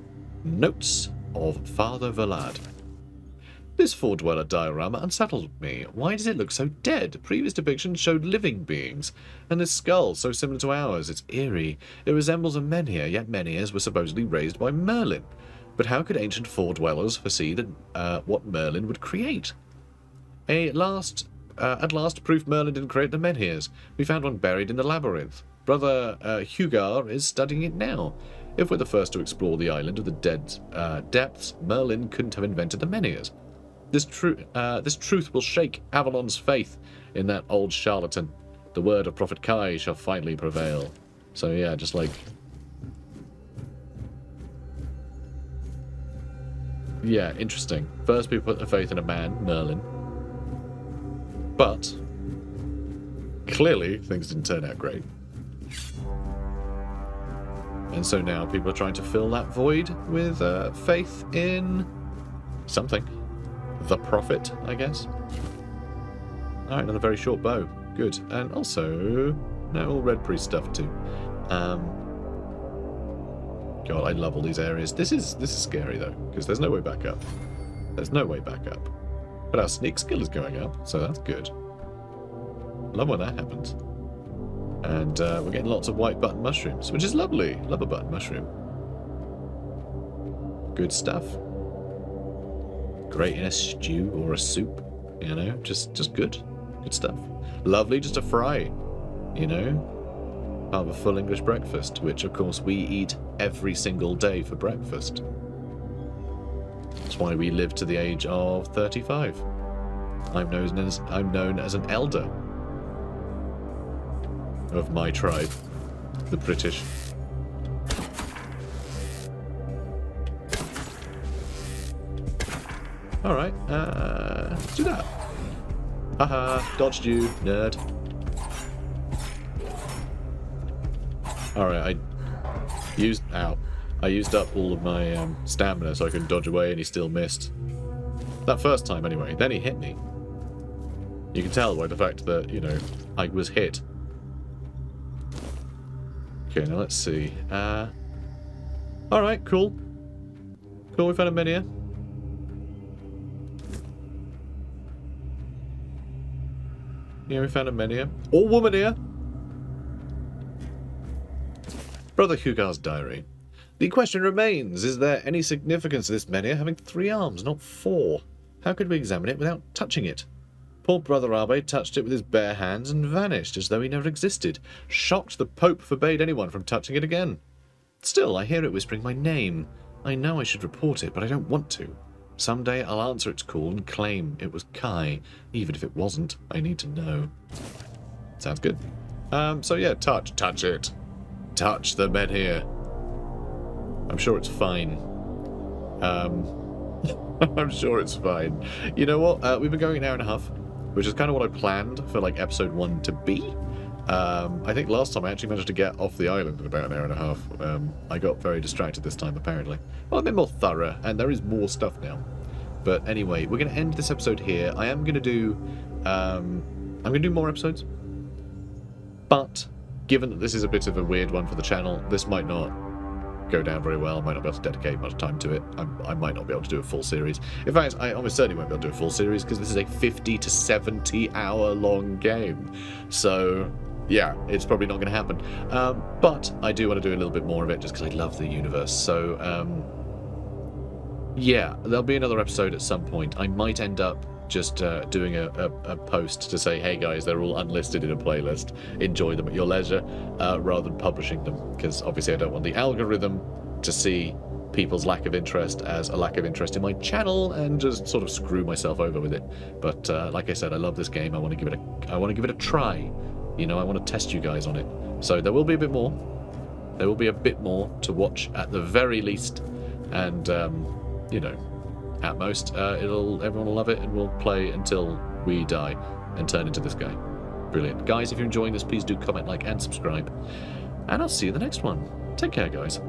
Notes of Father Vlad. This four-dweller diorama unsettled me. Why does it look so dead? Previous depictions showed living beings. And this skull, so similar to ours, it's eerie. It resembles a menhir, yet menhirs were supposedly raised by Merlin. But how could ancient four-dwellers foresee what Merlin would create? At last, proof Merlin didn't create the menhirs. We found one buried in the labyrinth. Brother Hugar is studying it now. If we're the first to explore the island of the dead depths, Merlin couldn't have invented the menhirs. This truth will shake Avalon's faith in that old charlatan. The word of Prophet Kai shall finally prevail. So yeah, just like... yeah, interesting. First people put their faith in a man, Merlin. But clearly things didn't turn out great. And so now people are trying to fill that void with faith in something. The Prophet, I guess. Alright, another very short bow. Good. And also, no, all Red Priest stuff too. God, I love all these areas. This is scary though, because there's no way back up. There's no way back up. But our sneak skill is going up, so that's good. Love when that happens. And we're getting lots of white button mushrooms, which is lovely. Love a button mushroom. Good stuff. Great in a stew or a soup, you know, just good. Good stuff. Lovely just to fry, you know. Part of a full English breakfast, which of course we eat every single day for breakfast. That's why we live to the age of 35. I'm known as an elder of my tribe, the British. Alright, let's do that. Haha, dodged you, nerd. Alright, I used up all of my stamina so I could dodge away and he still missed. That first time anyway, then he hit me. You can tell by the fact that, you know, I was hit. Okay, now let's see. Alright, cool. Cool, we found a menhir. Yeah, we found a menhir. Or woman here. Brother Hugar's diary. The question remains, is there any significance to this menhir having 3 arms, not 4? How could we examine it without touching it? Poor Brother Abe touched it with his bare hands and vanished as though he never existed. Shocked, the Pope forbade anyone from touching it again. Still, I hear it whispering my name. I know I should report it, but I don't want to. Someday I'll answer its call and claim it was Kai. Even if it wasn't, I need to know. Sounds good. So yeah, touch it. Touch the menhir. I'm sure it's fine. I'm sure it's fine. You know what? We've been going an hour and a half, which is kind of what I planned for like episode 1 to be. I think last time I actually managed to get off the island in about an hour and a half. I got very distracted this time, apparently. Well, I've been more thorough, and there is more stuff now. But anyway, we're going to end this episode here. I am going to do... I'm I'm going to do more episodes. But given that this is a bit of a weird one for the channel, this might not go down very well. I might not be able to dedicate much time to it. I might not be able to do a full series. In fact, I almost certainly won't be able to do a full series because this is a 50 to 70 hour long game. So yeah, it's probably not going to happen. But I do want to do a little bit more of it just because I love the universe. So yeah, there'll be another episode at some point. I might end up just doing a post to say, hey guys, they're all unlisted in a playlist, enjoy them at your leisure, rather than publishing them, because obviously I don't want the algorithm to see people's lack of interest as a lack of interest in my channel and just sort of screw myself over with it. But like I said, I love this game. I want to give it a try. You know, I want to test you guys on it. So there will be a bit more. There will be a bit more to watch at the very least, and you know, at most, everyone will love it, and we'll play until we die and turn into this guy. Brilliant. Guys, if you're enjoying this, please do comment, like, and subscribe. And I'll see you in the next one. Take care, guys.